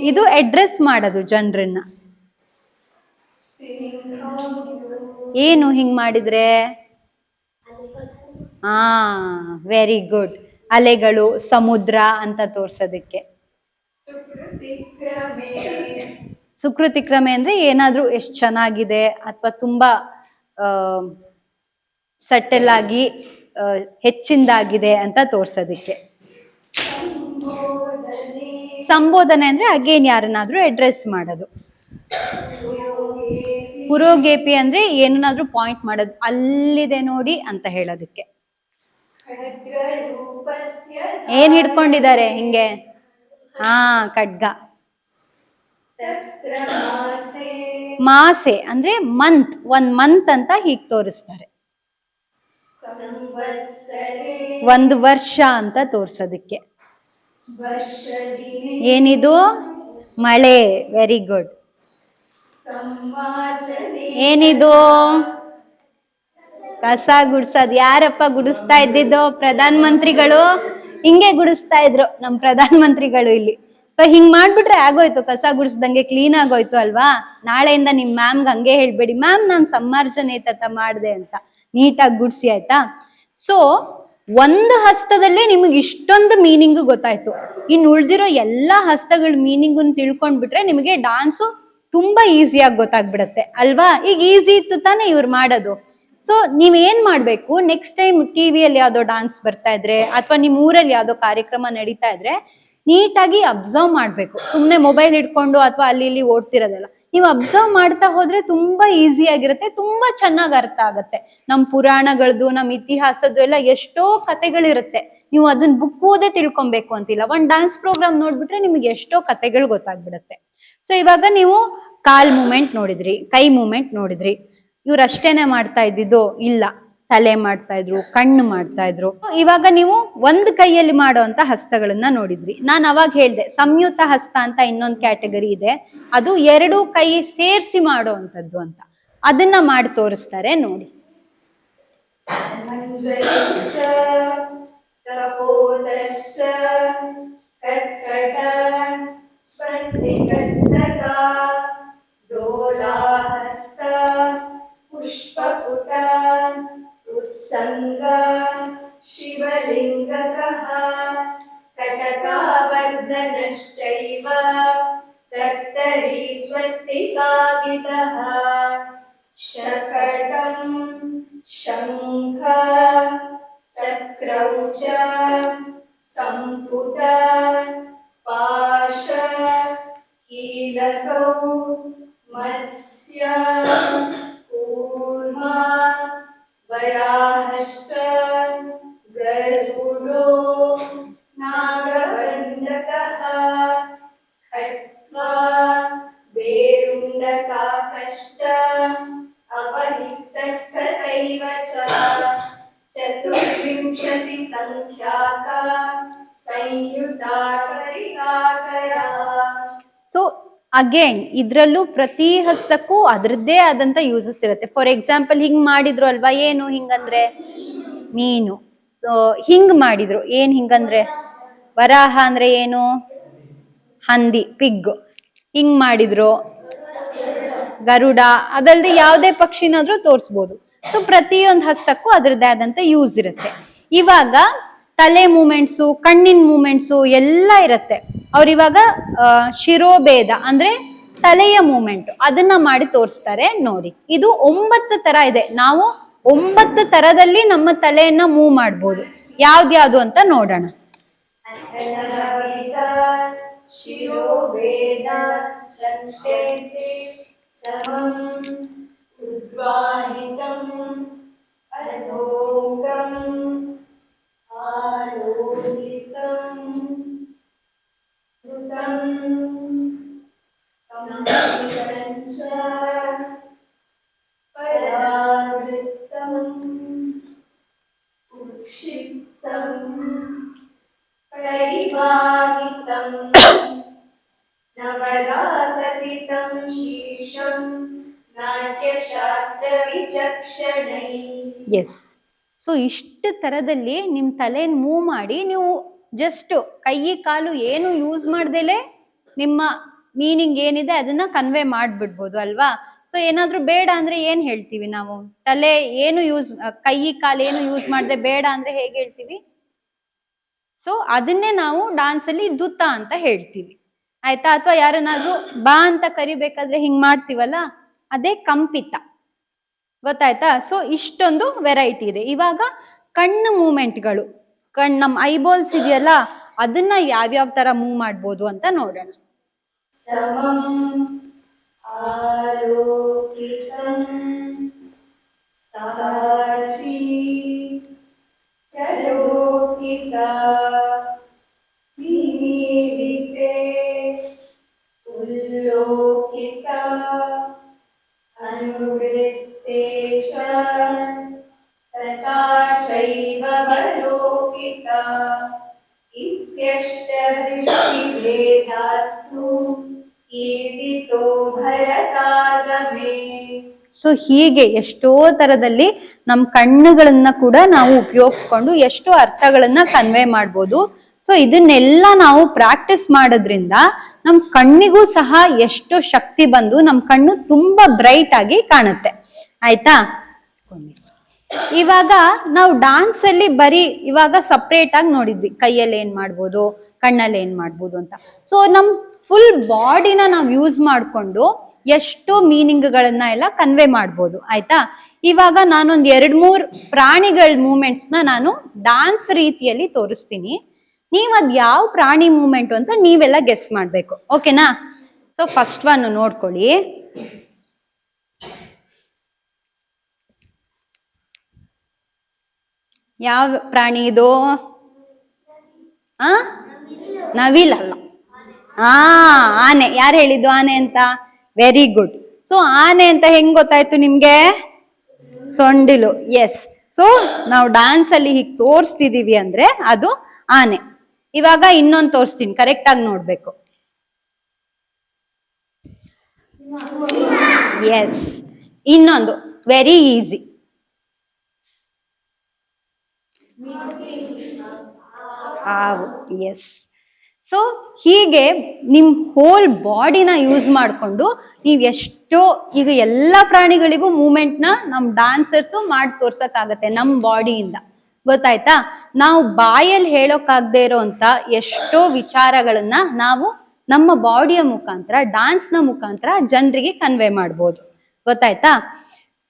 ಇದು ಅಡ್ರೆಸ್ ಮಾಡೋದು ಜನರನ್ನ. ಏನು ಹಿಂಗ್ ಮಾಡಿದ್ರೆ? Very good. ಅಲೆಗಳು, ಸಮುದ್ರ ಅಂತ ತೋರ್ಸೋದಕ್ಕೆ. ಸುಕೃತಿ ಕ್ರಮೆ ಅಂದ್ರೆ ಏನಾದ್ರೂ ಎಷ್ಟು ಚೆನ್ನಾಗಿದೆ ಅಥವಾ ತುಂಬಾ ಸೆಟಲ್ ಆಗಿ ಹೆಚ್ಚಿಂದಾಗಿದೆ ಅಂತ ತೋರ್ಸೋದಕ್ಕೆ. ಸಂಬೋಧನೆ ಅಂದ್ರೆ ಅಗೇನ್ ಯಾರನ್ನಾದ್ರೂ ಅಡ್ರೆಸ್ ಮಾಡೋದು. ಪುರೋಗೇಪಿ ಅಂದ್ರೆ ಏನನ್ನಾದ್ರೂ ಪಾಯಿಂಟ್ ಮಾಡೋದು, ಅಲ್ಲಿದೆ ನೋಡಿ ಅಂತ ಹೇಳೋದಕ್ಕೆ. ಏನ್ ಹಿಡ್ಕೊಂಡಿದ್ದಾರೆ ಹಿಂಗೆ? ಖಡ್ಗ. ಮಾಸೆ ಅಂದ್ರೆ ಮಂತ್, 1 ಮಂತ್ ಅಂತ ಹೀಗ್ ತೋರಿಸ್ತಾರೆ. ಸಂವತ್ಸರೆ ಒಂದು ವರ್ಷ ಅಂತ ತೋರ್ಸೋದಕ್ಕೆ. ವರ್ಷದಿನೇ ಏನಿದು? ಮಳೆ. Very good. ಸಂವಾಚನೆ ಏನಿದು? ಕಸ ಗುಡ್ಸೋದು. ಯಾರಪ್ಪ ಗುಡಿಸ್ತಾ ಇದ್ದಿದ್ದು? ಪ್ರಧಾನ ಮಂತ್ರಿಗಳು. ಹಿಂಗೆ ಗುಡಿಸ್ತಾ ಇದ್ರು ನಮ್ ಪ್ರಧಾನ ಮಂತ್ರಿಗಳು ಇಲ್ಲಿ. ಸೊ ಹಿಂಗ್ ಮಾಡ್ಬಿಟ್ರೆ ಆಗೋಯ್ತು, ಕಸ ಗುಡಿಸ್ದಂಗೆ ಕ್ಲೀನ್ ಆಗೋಯ್ತು ಅಲ್ವಾ. ನಾಳೆಯಿಂದ ನಿಮ್ ಮ್ಯಾಮ್ಗೆ ಹಂಗೆ ಹೇಳ್ಬೇಡಿ, ಮ್ಯಾಮ್ ನಾನ್ ಸಮ್ಮಾರ್ಜನೆ ತತ ಮಾಡ್ದೆ ಅಂತ. ನೀಟಾಗಿ ಗುಡ್ಸಿ, ಆಯ್ತಾ? ಸೊ ಒಂದು ಹಸ್ತದಲ್ಲೇ ನಿಮಗೆ ಇಷ್ಟೊಂದು ಮೀನಿಂಗ್ ಗೊತ್ತಾಯ್ತು. ಇನ್ನು ಉಳ್ದಿರೋ ಎಲ್ಲಾ ಹಸ್ತಗಳ ಮೀನಿಂಗ್ ತಿಳ್ಕೊಂಡ್ಬಿಟ್ರೆ ನಿಮಗೆ ಡಾನ್ಸು ತುಂಬಾ ಈಸಿಯಾಗಿ ಗೊತ್ತಾಗ್ಬಿಡತ್ತೆ ಅಲ್ವಾ. ಈಗ ಈಸಿ ಇತ್ತು ತಾನೇ ಇವ್ರು ಮಾಡೋದು. ಸೊ ನೀವೇನ್ ಮಾಡ್ಬೇಕು, ನೆಕ್ಸ್ಟ್ ಟೈಮ್ ಟಿವಿಯಲ್ಲಿ ಯಾವ್ದೋ ಡಾನ್ಸ್ ಬರ್ತಾ ಇದ್ರೆ ಅಥವಾ ನಿಮ್ ಊರಲ್ಲಿ ಯಾವ್ದೋ ಕಾರ್ಯಕ್ರಮ ನಡೀತಾ ಇದ್ರೆ ನೀಟಾಗಿ ಅಬ್ಸರ್ವ್ ಮಾಡ್ಬೇಕು. ಸುಮ್ನೆ ಮೊಬೈಲ್ ಹಿಡ್ಕೊಂಡು ಅಥವಾ ಅಲ್ಲಿ ಇಲ್ಲಿ ಓಡ್ತಿರೋದಲ್ಲ. ನೀವು ಅಬ್ಸರ್ವ್ ಮಾಡ್ತಾ ಹೋದ್ರೆ ತುಂಬಾ ಈಸಿ ಆಗಿರುತ್ತೆ, ತುಂಬಾ ಚೆನ್ನಾಗಿ ಅರ್ಥ ಆಗತ್ತೆ. ನಮ್ ಪುರಾಣಗಳದ್ದು, ನಮ್ ಇತಿಹಾಸದ್ದು ಎಲ್ಲ ಎಷ್ಟೋ ಕತೆಗಳಿರುತ್ತೆ. ನೀವು ಅದನ್ನ ಬುಕ್ ಓದೇ ತಿಳ್ಕೊಬೇಕು ಅಂತಿಲ್ಲ, ಒಂದ್ ಡಾನ್ಸ್ ಪ್ರೋಗ್ರಾಮ್ ನೋಡ್ಬಿಟ್ರೆ ನಿಮ್ಗೆ ಎಷ್ಟೋ ಕತೆಗಳು ಗೊತ್ತಾಗ್ಬಿಡತ್ತೆ. ಸೊ ಇವಾಗ ನೀವು ಕಾಲ್ ಮೂಮೆಂಟ್ ನೋಡಿದ್ರಿ, ಕೈ ಮೂಮೆಂಟ್ ನೋಡಿದ್ರಿ. ಇವ್ರು ಅಷ್ಟೇನೆ ಮಾಡ್ತಾ ಇದ್ದಿದ್ದು? ಇಲ್ಲ, ತಲೆ ಮಾಡ್ತಾ ಇದ್ರು, ಕಣ್ಣು ಮಾಡ್ತಾ ಇದ್ರು. ಇವಾಗ ನೀವು ಒಂದ್ ಕೈಯಲ್ಲಿ ಮಾಡುವಂತ ಹಸ್ತಗಳನ್ನ ನೋಡಿದ್ರಿ. ನಾನು ಅವಾಗ ಹೇಳ್ದೆ ಸಂಯುತ ಹಸ್ತ ಅಂತ ಇನ್ನೊಂದು ಕ್ಯಾಟಗರಿ ಇದೆ, ಅದು ಎರಡು ಕೈ ಸೇರ್ಸಿ ಮಾಡುವಂತದ್ದು ಅಂತ. ಅದನ್ನ ಮಾಡಿ ತೋರಿಸ್ತಾರೆ ನೋಡಿ. ಮಂಜರಿಶ್ಚ ತಪೋದಶ್ಚ ಕರ್ಕಟ ಸ್ವಸ್ತಿಕಸ್ತಕ ಡೋಲಾಹಸ್ತ ಪುಷ್ಪಪುಟ ಉತ್ಸಂಗ ಶಿವಲಿಂಗಕಃ ಕಟಕಾವರ್ಧನಶ್ಚೈವ ಕರ್ತರಿ ಸ್ವಸ್ತಿಕಾವಿದಃ शकटं शङ्ख चक्रौ च सम्पुट पाश कीलकौ मत्स्य कूर्मा वराहश्च गरुडो नागबन्धकः खट्वा वेरुण्डकाकश्च अपहितस्तथैव च चतुर्विंशति संख्याका संयुता परिकाकरः. ಸೊ ಅಗೇನ್ ಇದ್ರಲ್ಲೂ ಪ್ರತಿ ಹಸ್ತಕ್ಕೂ ಅದ್ರದ್ದೇ ಆದಂತ ಯೂಸಸ್ ಇರುತ್ತೆ. ಫಾರ್ ಎಕ್ಸಾಂಪಲ್ ಹಿಂಗ್ ಮಾಡಿದ್ರು ಅಲ್ವಾ, ಏನು ಹಿಂಗಂದ್ರೆ ಮೀನು. ಸೊ ಹಿಂಗ್ ಮಾಡಿದ್ರು, ಏನ್ ಹಿಂಗಂದ್ರೆ ವರಾಹ ಅಂದ್ರೆ ಏನು? ಹಂದಿ, ಪಿಗ್. ಹಿಂಗ್ ಮಾಡಿದ್ರು ಗರುಡ. ಅದಲ್ದೆ ಯಾವುದೇ ಪಕ್ಷಿನಾದ್ರೂ ತೋರಿಸ್ಬೋದು. ಸೊ ಪ್ರತಿಯೊಂದು ಹಸ್ತಕ್ಕೂ ಅದ್ರದ್ದೇ ಆದಂತ ಯೂಸ್ ಇರುತ್ತೆ. ಇವಾಗ ತಲೆ ಮೂಮೆಂಟ್ಸು, ಕಣ್ಣಿನ ಮೂಮೆಂಟ್ಸು ಎಲ್ಲ ಇರುತ್ತೆ. ಅವ್ರಿವಾಗ ಶಿರೋಭೇದ ಅಂದ್ರೆ ತಲೆಯ ಮೂಮೆಂಟ್ ಅದನ್ನ ಮಾಡಿ ತೋರಿಸ್ತಾರೆ ನೋಡಿ. ಇದು 9 ತರ ಇದೆ. ನಾವು 9 ತರದಲ್ಲಿ ನಮ್ಮ ತಲೆಯನ್ನ ಮೂವ್ ಮಾಡ್ಬೋದು. ಯಾವ್ದ್ಯಾವ್ದು ಅಂತ ನೋಡೋಣ. ಶಿರೋಭೇದ ಚಕ್ಷೇತಿ ಸಮಂ ಉದ್ವಾಹಿತಂ ಅಧೋಮುಖಂ ಆಲೋಹಿತಂ ಋತಂ ಕಂಪಿತಂಚ ಪರಾವೃತ್ತಂ ಉಕ್ಷಿಪ್ತಂ ಪರಿವಾಹಿತಂ ನವದಾಕಥಿತಂ ಶೀರ್ಷಂ ನಾಟ್ಯಶಾಸ್ತ್ರ ವಿಚಕ್ಷಣೈ. ಎಸ್. ಸೊ ಇಷ್ಟು ತರದಲ್ಲಿ ನಿಮ್ ತಲೆನ ಮೂವ್ ಮಾಡಿ ನೀವು ಜಸ್ಟ್ ಕೈ ಕಾಲು ಏನು ಯೂಸ್ ಮಾಡ್ದೇಲೆ ನಿಮ್ಮ ಮೀನಿಂಗ್ ಏನಿದೆ ಅದನ್ನ ಕನ್ವೆ ಮಾಡ್ಬಿಡ್ಬೋದು ಅಲ್ವಾ. ಸೊ ಏನಾದ್ರೂ ಬೇಡ ಅಂದ್ರೆ ಏನ್ ಹೇಳ್ತೀವಿ ನಾವು? ತಲೆ ಏನು ಕೈ ಕಾಲು ಏನು ಯೂಸ್ ಮಾಡದೆ ಬೇಡ ಅಂದ್ರೆ ಹೇಗೆ ಹೇಳ್ತೀವಿ? ಸೊ ಅದನ್ನೇ ನಾವು ಡಾನ್ಸ್ ಅಲ್ಲಿ ದುತ್ತ ಅಂತ ಹೇಳ್ತೀವಿ, ಆಯ್ತಾ? ಅಥವಾ ಯಾರನ್ನಾದ್ರೂ ಬಾ ಅಂತ ಕರಿಬೇಕಾದ್ರೆ ಹಿಂಗ್ ಮಾಡ್ತೀವಲ್ಲ, ಅದೇ ಕಂಪಿತ. ಗೊತ್ತಾಯ್ತಾ? ಸೊ ಇಷ್ಟೊಂದು ವೆರೈಟಿ ಇದೆ. ಇವಾಗ ಕಣ್ಣು ಮೂಮೆಂಟ್ಗಳು, ನಮ್ ಐಬಾಲ್ಸ್ ಇದೆಯಲ್ಲ, ಅದನ್ನ ಯಾವ್ಯಾವ ತರ ಮೂವ್ ಮಾಡ್ಬೋದು ಅಂತ ನೋಡೋಣ. ಸಮಂ ಆಲೋಕಿತಂ ಸಾಚಿ ಪ್ರಲೋಕಿತ ನಿಮೀಲಿತೆ ಉಲ್ಲೋಕಿತ ಅನುವೃತ್ತೆ ಚ ತಥಾ ಸೊ ಹೀಗೆ ಎಷ್ಟೋ ತರದಲ್ಲಿ ನಮ್ಮ ಕಣ್ಣುಗಳನ್ನ ಕೂಡ ನಾವು ಉಪಯೋಗಿಸ್ಕೊಂಡು ಎಷ್ಟೋ ಅರ್ಥಗಳನ್ನ ಕನ್ವೆ ಮಾಡ್ಬೋದು. ಸೊ ಇದನ್ನೆಲ್ಲ ನಾವು ಪ್ರಾಕ್ಟೀಸ್ ಮಾಡೋದ್ರಿಂದ ನಮ್ ಕಣ್ಣಿಗೂ ಸಹ ಎಷ್ಟೋ ಶಕ್ತಿ ಬಂದು ನಮ್ ಕಣ್ಣು ತುಂಬಾ ಬ್ರೈಟ್ ಆಗಿ ಕಾಣುತ್ತೆ. ಆಯ್ತಾ? ಇವಾಗ ನಾವು ಡಾನ್ಸ್ ಅಲ್ಲಿ ಬರೀ ಇವಾಗ ಸಪ್ರೇಟ್ ಆಗಿ ನೋಡಿದ್ವಿ, ಕೈಯಲ್ಲಿ ಏನ್ ಮಾಡ್ಬೋದು, ಕಣ್ಣಲ್ಲಿ ಏನ್ ಮಾಡ್ಬೋದು ಅಂತ. ಸೊ ನಮ್ ಫುಲ್ ಬಾಡಿನ ನಾವು ಯೂಸ್ ಮಾಡ್ಕೊಂಡು ಎಷ್ಟೋ ಮೀನಿಂಗ್ಗಳನ್ನ ಎಲ್ಲ ಕನ್ವೆ ಮಾಡ್ಬೋದು. ಆಯ್ತಾ? ಇವಾಗ ನಾನೊಂದ್ 2-3 ಪ್ರಾಣಿಗಳ ಮೂಮೆಂಟ್ಸ್ ನಾನು ಡಾನ್ಸ್ ರೀತಿಯಲ್ಲಿ ತೋರಿಸ್ತೀನಿ. ನೀವ್ ಅದ್ ಯಾವ ಪ್ರಾಣಿ ಮೂಮೆಂಟ್ ಅಂತ ನೀವೆಲ್ಲ ಗೆಸ್ ಮಾಡ್ಬೇಕು. ಓಕೆನಾ? ಸೊ ಫಸ್ಟ್ ಒನ್ ನೋಡ್ಕೊಳ್ಳಿ. ಯಾವ ಪ್ರಾಣಿ ಇದು? ನವಿಲ್ ಅಲ್ಲ, ಆನೆ. ಯಾರು ಹೇಳಿದ್ದು ಆನೆ ಅಂತ? Very good. ಸೊ ಆನೆ ಅಂತ ಹೆಂಗ್ ಗೊತ್ತಾಯ್ತು ನಿಮ್ಗೆ? ಸೊಂಡಿಲು. ಎಸ್. ಸೊ ನಾವು ಡಾನ್ಸ್ ಅಲ್ಲಿ ಹೀಗೆ ತೋರಿಸ್ತಿದೀವಿ ಅಂದ್ರೆ ಅದು ಆನೆ. ಇವಾಗ ಇನ್ನೊಂದು ತೋರಿಸ್ತೀನಿ, ಕರೆಕ್ಟ್ ಆಗಿ ನೋಡ್ಬೇಕು. ಎಸ್. ಇನ್ನೊಂದು ವೆರಿ ಈಸಿ. ಹಾವು. ಎಸ್. ಸೊ ಹೀಗೆ ನಿಮ್ ಹೋಲ್ ಬಾಡಿನ ಯೂಸ್ ಮಾಡ್ಕೊಂಡು ನೀವ್ ಎಷ್ಟೋ, ಈಗ ಎಲ್ಲ ಪ್ರಾಣಿಗಳಿಗೂ ಮೂಮೆಂಟ್ ನ ನಮ್ ಡಾನ್ಸರ್ಸು ಮಾಡಿ ತೋರ್ಸಕ್ಕಾಗತ್ತೆ ನಮ್ ಬಾಡಿಯಿಂದ. ಗೊತ್ತಾಯ್ತಾ? ನಾವು ಬಾಯಲ್ಲಿ ಹೇಳೋಕ್ಕಾಗದೇ ಇರೋಂತ ಎಷ್ಟೋ ವಿಚಾರಗಳನ್ನ ನಾವು ನಮ್ಮ ಬಾಡಿಯ ಮುಖಾಂತರ, ಡಾನ್ಸ್ ನ ಮುಖಾಂತರ ಜನರಿಗೆ ಕನ್ವೆ ಮಾಡ್ಬೋದು. ಗೊತ್ತಾಯ್ತಾ?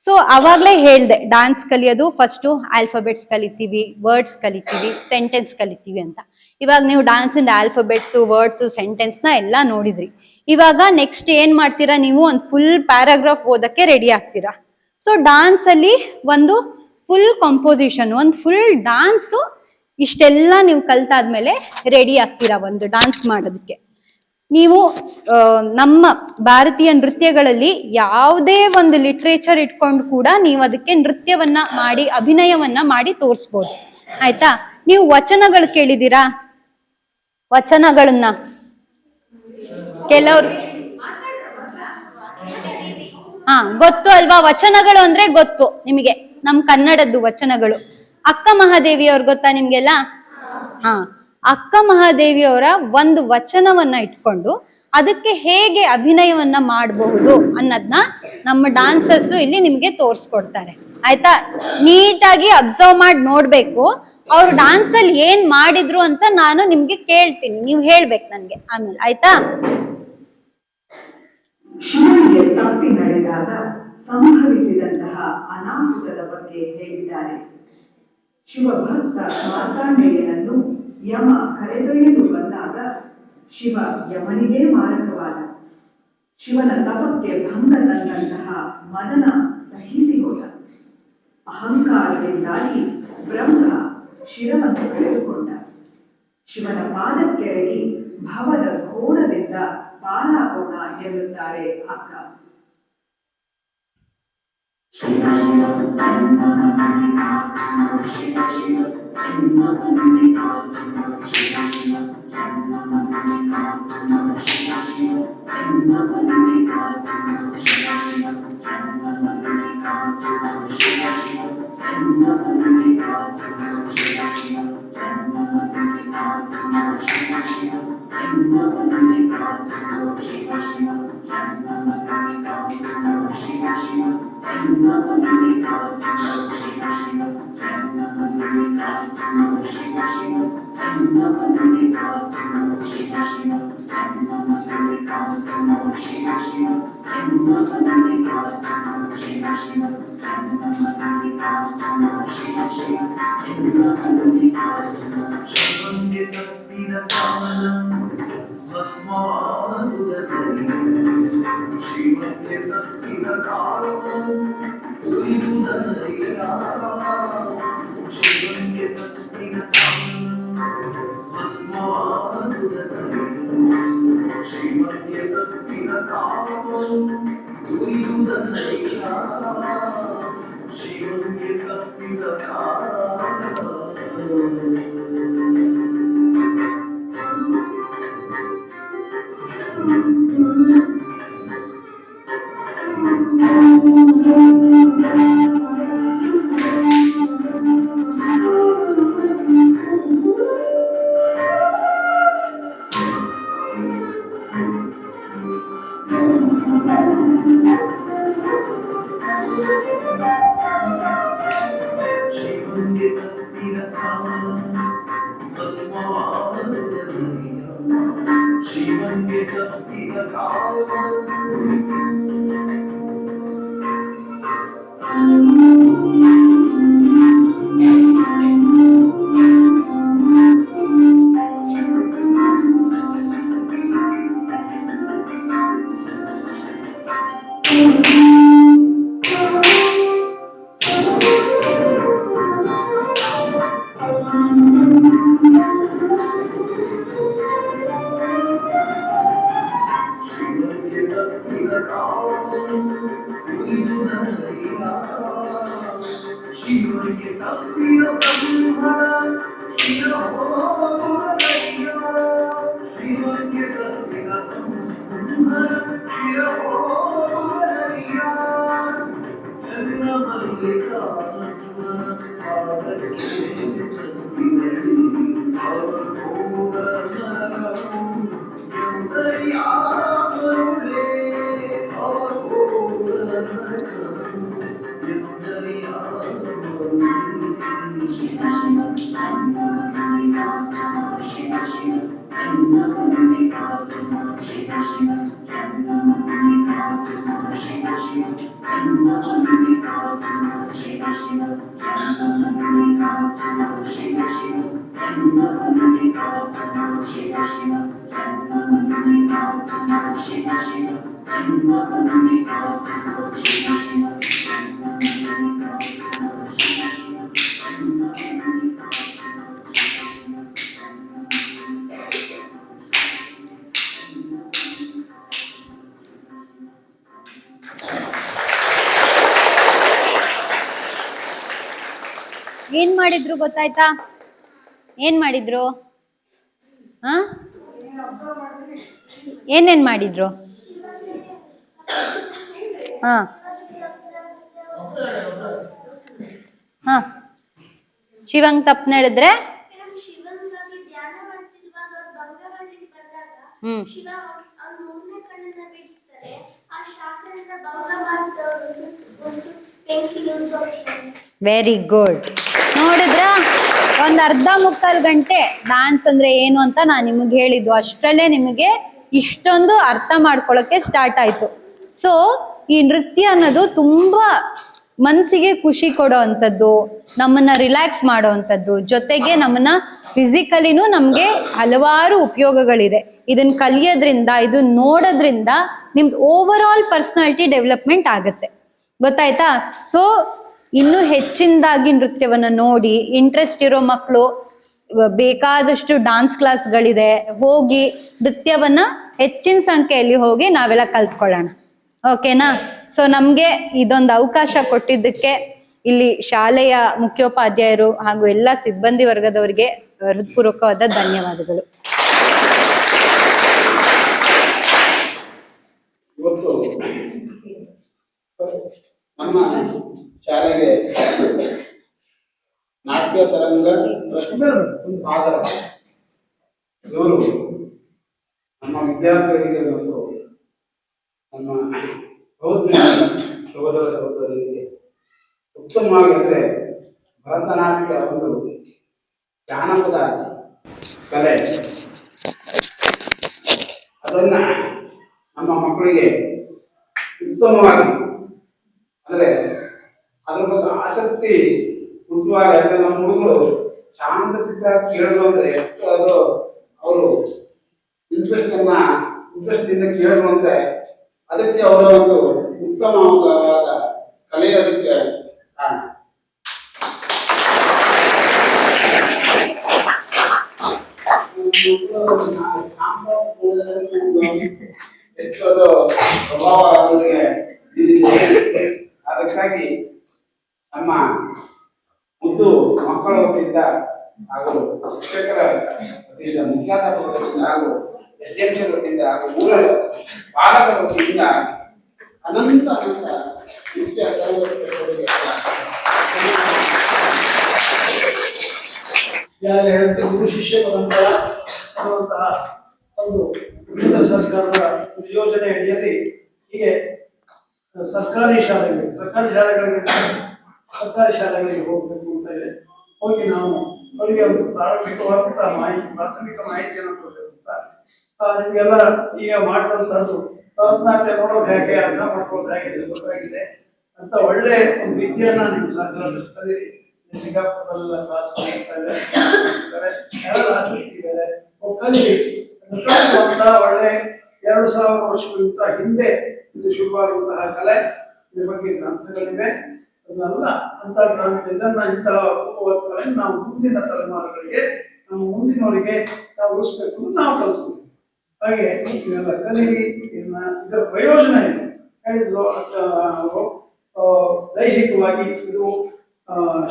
ಸೊ ಅವಾಗ್ಲೇ ಹೇಳ್ದೆ, ಡಾನ್ಸ್ ಕಲಿಯೋದು ಫಸ್ಟ್ ಆಲ್ಫಾಬೆಟ್ಸ್ ಕಲಿತೀವಿ, ವರ್ಡ್ಸ್ ಕಲಿತೀವಿ, ಸೆಂಟೆನ್ಸ್ ಕಲಿತೀವಿ ಅಂತ. ಇವಾಗ ನೀವು ಡಾನ್ಸ್ ಇಂದ ಆಲ್ಫಾಬೆಟ್ಸ್, ವರ್ಡ್ಸ್, ಸೆಂಟೆನ್ಸ್ ನ ಎಲ್ಲ ನೋಡಿದ್ರಿ. ಇವಾಗ ನೆಕ್ಸ್ಟ್ ಏನ್ ಮಾಡ್ತೀರಾ? ನೀವು ಒಂದು ಫುಲ್ ಪ್ಯಾರಾಗ್ರಾಫ್ ಓದಕ್ಕೆ ರೆಡಿ ಆಗ್ತೀರಾ. ಸೊ ಡಾನ್ಸ್ ಅಲ್ಲಿ ಒಂದು ಫುಲ್ ಕಂಪೋಸಿಷನ್, ಒಂದು ಫುಲ್ ಡಾನ್ಸ್, ಇಷ್ಟೆಲ್ಲ ನೀವು ಕಲ್ತಾದ್ಮೇಲೆ ರೆಡಿ ಆಗ್ತೀರಾ ಒಂದು ಡಾನ್ಸ್ ಮಾಡೋದಕ್ಕೆ. ನೀವು ನಮ್ಮ ಭಾರತೀಯ ನೃತ್ಯಗಳಲ್ಲಿ ಯಾವುದೇ ಒಂದು ಲಿಟ್ರೇಚರ್ ಇಟ್ಕೊಂಡು ಕೂಡ ನೀವು ಅದಕ್ಕೆ ನೃತ್ಯವನ್ನ ಮಾಡಿ, ಅಭಿನಯವನ್ನ ಮಾಡಿ ತೋರಿಸ್ಬೋದು. ಆಯ್ತಾ? ನೀವು ವಚನಗಳು ಕೇಳಿದೀರಾ? ವಚನಗಳನ್ನ ಕೆಲವ್ರು ಗೊತ್ತು ಅಲ್ವಾ? ವಚನಗಳು ಅಂದ್ರೆ ಗೊತ್ತು ನಿಮಗೆ, ನಮ್ ಕನ್ನಡದ್ದು ವಚನಗಳು. ಅಕ್ಕ ಮಹಾದೇವಿ ಅವ್ರು ಗೊತ್ತಾ ನಿಮ್ಗೆಲ್ಲ? ಅಕ್ಕ ಮಹಾದೇವಿಯವರ ಒಂದು ವಚನವನ್ನ ಇಟ್ಕೊಂಡು ಅದಕ್ಕೆ ಹೇಗೆ ಅಭಿನಯವನ್ನ ಮಾಡಬಹುದು ಅನ್ನೋದನ್ನ ನಮ್ಮ ಡಾನ್ಸರ್ಸ್ ಇಲ್ಲಿ ನಿಮ್ಗೆ ತೋರಿಸ್ಕೊಡ್ತಾರೆ. ಆಯ್ತಾ? ನೀಟಾಗಿ ಅಬ್ಸರ್ವ್ ಮಾಡಿ ನೋಡ್ಬೇಕು. ಅವ್ರು ಡಾನ್ಸ್ ಅಲ್ಲಿ ಏನ್ ಮಾಡಿದ್ರು ಅಂತ ನಾನು ನಿಮ್ಗೆ ಕೇಳ್ತೀನಿ, ನೀವು ಹೇಳ್ಬೇಕು ನನ್ಗೆ ಆಮೇಲೆ. ಆಯ್ತಾ? ಶಿವನಿಗೆ ತಪ್ಪಿ ನಡೆದಾಗ ಸಂಭವಿಸಿದಂತಹ ಅನಾಹುತದ ಬಗ್ಗೆ ಹೇಳಿದ್ದಾರೆ. ಶಿವಭಕ್ತ ಮಾರ್ತಾಂಡೇಯನನ್ನು ಯಮ ಕರೆದೊಯ್ಯಲು ಬಂದಾಗ ಶಿವ ಯಮನಿಗೆ ಮಾರಕವಾದ. ಶಿವನ ತಪಕ್ಕೆ ಭಂಗ ತಂದಂತಹ ಮದನ ಸಹಿಸಿ ಹೋದ. ಅಹಂಕಾರದಿಂದಾಗಿ ಬ್ರಹ್ಮ ಶಿರವನ್ನು ಕಳೆದುಕೊಂಡ. ಶಿವನ ಪಾದಕ್ಕೆರಗಿ ಭವದ ಘೋರದಿಂದ ಪಾರಾಗೋಣ ಎನ್ನುತ್ತಾರೆ ಅಕ್ಕ. ಏನ್ ಮಾಡಿದ್ರು ಗೊತ್ತಾಯ್ತಾ? ಏನ್ ಮಾಡಿದ್ರು? ಹ ಏನೇನ್ ಮಾಡಿದ್ರು? ಹ ಹ ಶಿವಂಗ್ ತಪ್ಪು ನಡೆದ್ರೆ ಹ್ಮ್ ವೆರಿ ಗುಡ್. ನೋಡಿದ್ರ ಒಂದ್ ಅರ್ಧ ಮುಕ್ಕಾಲ್ ಗಂಟೆ ಡಾನ್ಸ್ ಅಂದ್ರೆ ಏನು ಅಂತ ನಾನ್ ನಿಮಗೆ ಹೇಳಿದ್ದು, ಅಷ್ಟ್ರಲ್ಲೇ ನಿಮಗೆ ಇಷ್ಟೊಂದು ಅರ್ಥ ಮಾಡ್ಕೊಳಕ್ಕೆ ಸ್ಟಾರ್ಟ್ ಆಯ್ತು. ಸೊ ಈ ನೃತ್ಯ ಅನ್ನೋದು ತುಂಬಾ ಮನ್ಸಿಗೆ ಖುಷಿ ಕೊಡೋ ಅಂಥದ್ದು, ನಮ್ಮನ್ನ ರಿಲ್ಯಾಕ್ಸ್ ಮಾಡೋ ಅಂಥದ್ದು, ಜೊತೆಗೆ ನಮ್ಮನ್ನ ಫಿಸಿಕಲಿನೂ ನಮ್ಗೆ ಹಲವಾರು ಉಪಯೋಗಗಳಿದೆ. ಇದನ್ನ ಕಲಿಯೋದ್ರಿಂದ, ಇದನ್ನ ನೋಡೋದ್ರಿಂದ ನಿಮ್ದು ಓವರ್ ಆಲ್ ಪರ್ಸನಾಲಿಟಿ ಡೆವಲಪ್ಮೆಂಟ್ ಆಗುತ್ತೆ. ಗೊತ್ತಾಯ್ತಾ? ಸೊ ಇನ್ನು ಹೆಚ್ಚಿನದಾಗಿ ನೃತ್ಯವನ್ನ ನೋಡಿ ಇಂಟ್ರೆಸ್ಟ್ ಇರೋ ಮಕ್ಕಳು ಬೇಕಾದಷ್ಟು ಡಾನ್ಸ್ ಕ್ಲಾಸ್ಗಳಿದೆ, ಹೋಗಿ ನೃತ್ಯವನ್ನ ಹೆಚ್ಚಿನ ಸಂಖ್ಯೆಯಲ್ಲಿ ಹೋಗಿ ನಾವೆಲ್ಲ ಕಲ್ತ್ಕೊಳ್ಳೋಣ. ಓಕೆನಾ? ಸೊ ನಮ್ಗೆ ಇದೊಂದು ಅವಕಾಶ ಕೊಟ್ಟಿದ್ದಕ್ಕೆ ಇಲ್ಲಿ ಶಾಲೆಯ ಮುಖ್ಯೋಪಾಧ್ಯಾಯರು ಹಾಗೂ ಎಲ್ಲ ಸಿಬ್ಬಂದಿ ವರ್ಗದವರಿಗೆ ಹೃತ್ಪೂರ್ವಕವಾದ ಧನ್ಯವಾದಗಳು. ಇವತ್ತು ನಮ್ಮ ಶಾಲೆಗೆ ನಾಟ್ಯ ತರಂಗ ಸಾಗರ ಇವರು ನಮ್ಮ ವಿದ್ಯಾರ್ಥಿಗಳಿಗೆ ಮತ್ತು ನಮ್ಮ ಸಹೋದರ ಸಹೋದರಿಗೆ ಉತ್ತಮವಾಗಿ ಅಂದರೆ ಭರತನಾಟ್ಯ ಒಂದು ಜಾನಪದ ಕಲೆ, ಅದನ್ನ ನಮ್ಮ ಮಕ್ಕಳಿಗೆ ಉತ್ತಮವಾಗಿ ಅಂದರೆ ಅದ್ರ ಬಗ್ಗೆ ಆಸಕ್ತಿ ಹುಟ್ಟುವಾಗ, ಯಾಕಂದ್ರೆ ನಮ್ಮ ಹುಡುಗರು ಶಾಂತಚಿತ್ತ ಕೇಳಿದ್ರು ಅಂದ್ರೆ ಎಷ್ಟು ಅದು ಅವರು ಇಂಟ್ರೆಸ್ಟಿಂದ ಕೇಳಿದ್ರು ಅಂದ್ರೆ ಅದಕ್ಕೆ ಅವರ ಒಂದು ಉತ್ತಮವಾದ ಕಲೆಯೋದಕ್ಕೆ ಕಾರಣ. ಹೆಚ್ಚು ಅದು ಪ್ರಭಾವ ಅವರಿಗೆ ಬೀರಿದೆ. ಅದಕ್ಕಾಗಿ ನಮ್ಮ ಮುದ್ದು ಮಕ್ಕಳ ವತಿಯಿಂದ ಹಾಗೂ ಶಿಕ್ಷಕರ ವತಿಯಿಂದ, ಮುಖ್ಯಾಧ್ಯಾಪಕರ ವತಿಯಿಂದ ಹಾಗೂ ಎಸ್ಡಿಎಂಸಿ ವತಿಯಿಂದ ಹಾಗೂ ಮೂಲ ಪಾಲಕರ ವತಿಯಿಂದ ಅನಂತ ಮುಖ್ಯ ತರಗತಿಗಳಿಗೆ ಯಾರು ಹೇಳುತ್ತೆ ಗುರು ಶಿಷ್ಯ ಪರಂಪರ ಅನ್ನುವಂತಹ ಒಂದು ಕೇಂದ್ರ ಸರ್ಕಾರದ ಯೋಜನೆ ಅಡಿಯಲ್ಲಿ ಹೀಗೆ ಸರ್ಕಾರಿ ಶಾಲೆಗಳಿಗೆ ಹೋಗಬೇಕು ಅಂತ ಇದೆ. ಹೋಗಿ ನಾವು ಅವರಿಗೆ ಒಂದು ಪ್ರಾಥಮಿಕ ಮಾಹಿತಿಯನ್ನು ಕೊಡಬೇಕು ಅಂತ. ನಿಮಗೆಲ್ಲ ಈಗ ಮಾಡಿದಂಥದ್ದು ಭರತನಾಟ್ಯ ನೋಡೋದು ಹೇಗೆ, ಅರ್ಥ ಮಾಡ್ಕೊಳ್ಳೋದು ಹೇಗೆ ಅಂತ ಗೊತ್ತಾಗಿದೆ ಅಂತ ಒಳ್ಳೆ ಒಂದು ವಿದ್ಯೆಯನ್ನ ನೀವು ಸರ್ಕಾರದಲ್ಲಿ ಸಿಂಗಾಪುರದಲ್ಲ ಕ್ಲಾಸ್ ಮಾಡ್ತಾರೆ, ಯಾರು ಆಸಕ್ತಿ ಇದ್ದಾರೆ ಕಲೀಲಿ ಅಂತ ಒಳ್ಳೆ 2000 ವರ್ಷಗಳಿಗಿಂತ ಹಿಂದೆ ಇದು ಶುರುವಾಗುವಂತಹ ಕಲೆ. ಇದ್ರ ಬಗ್ಗೆ ಗ್ರಂಥಗಳಿವೆ. ಅದನ್ನೆಲ್ಲ ಅಂತ ಇದನ್ನ ಇಂತಹ ಕಲೆ ನಾವು ಮುಂದಿನ ತಲೆಮಾರುಗಳಿಗೆ, ನಮ್ಮ ಮುಂದಿನವರಿಗೆ ನಾವು ಉಳಿಸ್ಬೇಕು ಅಂತ ನಾವು ಕಲ್ತ್ತೀವಿ. ಹಾಗೆ ಇವೆಲ್ಲ ಕಲೀಲಿ. ಇದರ ಪ್ರಯೋಜನ ಇದೆ ಹೇಳಿದ್ರು. ದೈಹಿಕವಾಗಿ ಇದು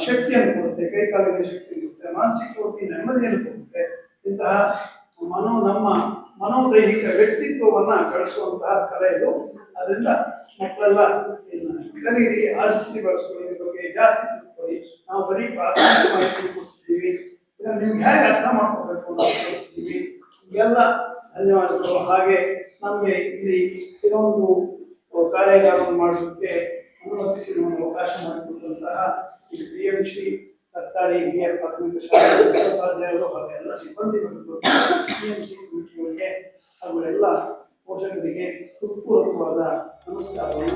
ಶಕ್ತಿಯನ್ನು ಕೊಡುತ್ತೆ, ಕೈಕಾಲಿಗೆ ಶಕ್ತಿ ಕೊಡುತ್ತೆ, ಮಾನಸಿಕವಾಗಿ ನೆಮ್ಮದಿಯನ್ನು ಕೊಡುತ್ತೆ. ಇಂತಹ ನಮ್ಮ ಮನೋದೈಹಿಕ ವ್ಯಕ್ತಿತ್ವವನ್ನ ಬೆಳೆಸುವಂತಹ ಕಲೆ ಇದು. ಅದರಿಂದ ಮಕ್ಕಳೆಲ್ಲ ಕಲೀರಿ, ಆಸಕ್ತಿ ಬೆಳೆಸ್ಕೊಳ್ಳಿ, ಇದ್ರ ಬಗ್ಗೆ ಜಾಸ್ತಿ ತಿಳ್ಕೊಳ್ಳಿ. ನಾವು ಬರೀ ಪ್ರಾಥಮಿಕ ಮಾಹಿತಿ ಕೊಡ್ತೀವಿ, ಇದನ್ನು ನಿಮ್ಗೆ ಹೇಗೆ ಅರ್ಥ ಮಾಡ್ಕೋಬೇಕು ಅಂತ ಕಲಿಸ್ತೀವಿ. ಎಲ್ಲ ಧನ್ಯವಾದಗಳು. ಹಾಗೆ ನಮಗೆ ಇಲ್ಲಿ ಇದೊಂದು ಕಾರ್ಯಾಗಾರವನ್ನು ಮಾಡೋದಕ್ಕೆ ಅನುಮತಿಸಿ ನಮಗೆ ಅವಕಾಶ ಮಾಡಿಕೊಟ್ಟಂತಹ ಈ PMC ಸರ್ಕಾರಿ ಹಿರಿಯ ಪ್ರಾಥಮಿಕ ಶಾಲೆ ಉಪಾಧ್ಯಾಯರು ಹಾಗೂ ಎಲ್ಲ ಸಿಬ್ಬಂದಿಗಳಿಗೂ, PMC ಕಮಿಟಿಯವರಿಗೆ ಹಾಗೂ ಎಲ್ಲ ಪೋಷಕರಿಗೆ ಹೃತ್ಪೂರ್ವಕವಾದ ನಮಸ್ಕಾರವನ್ನು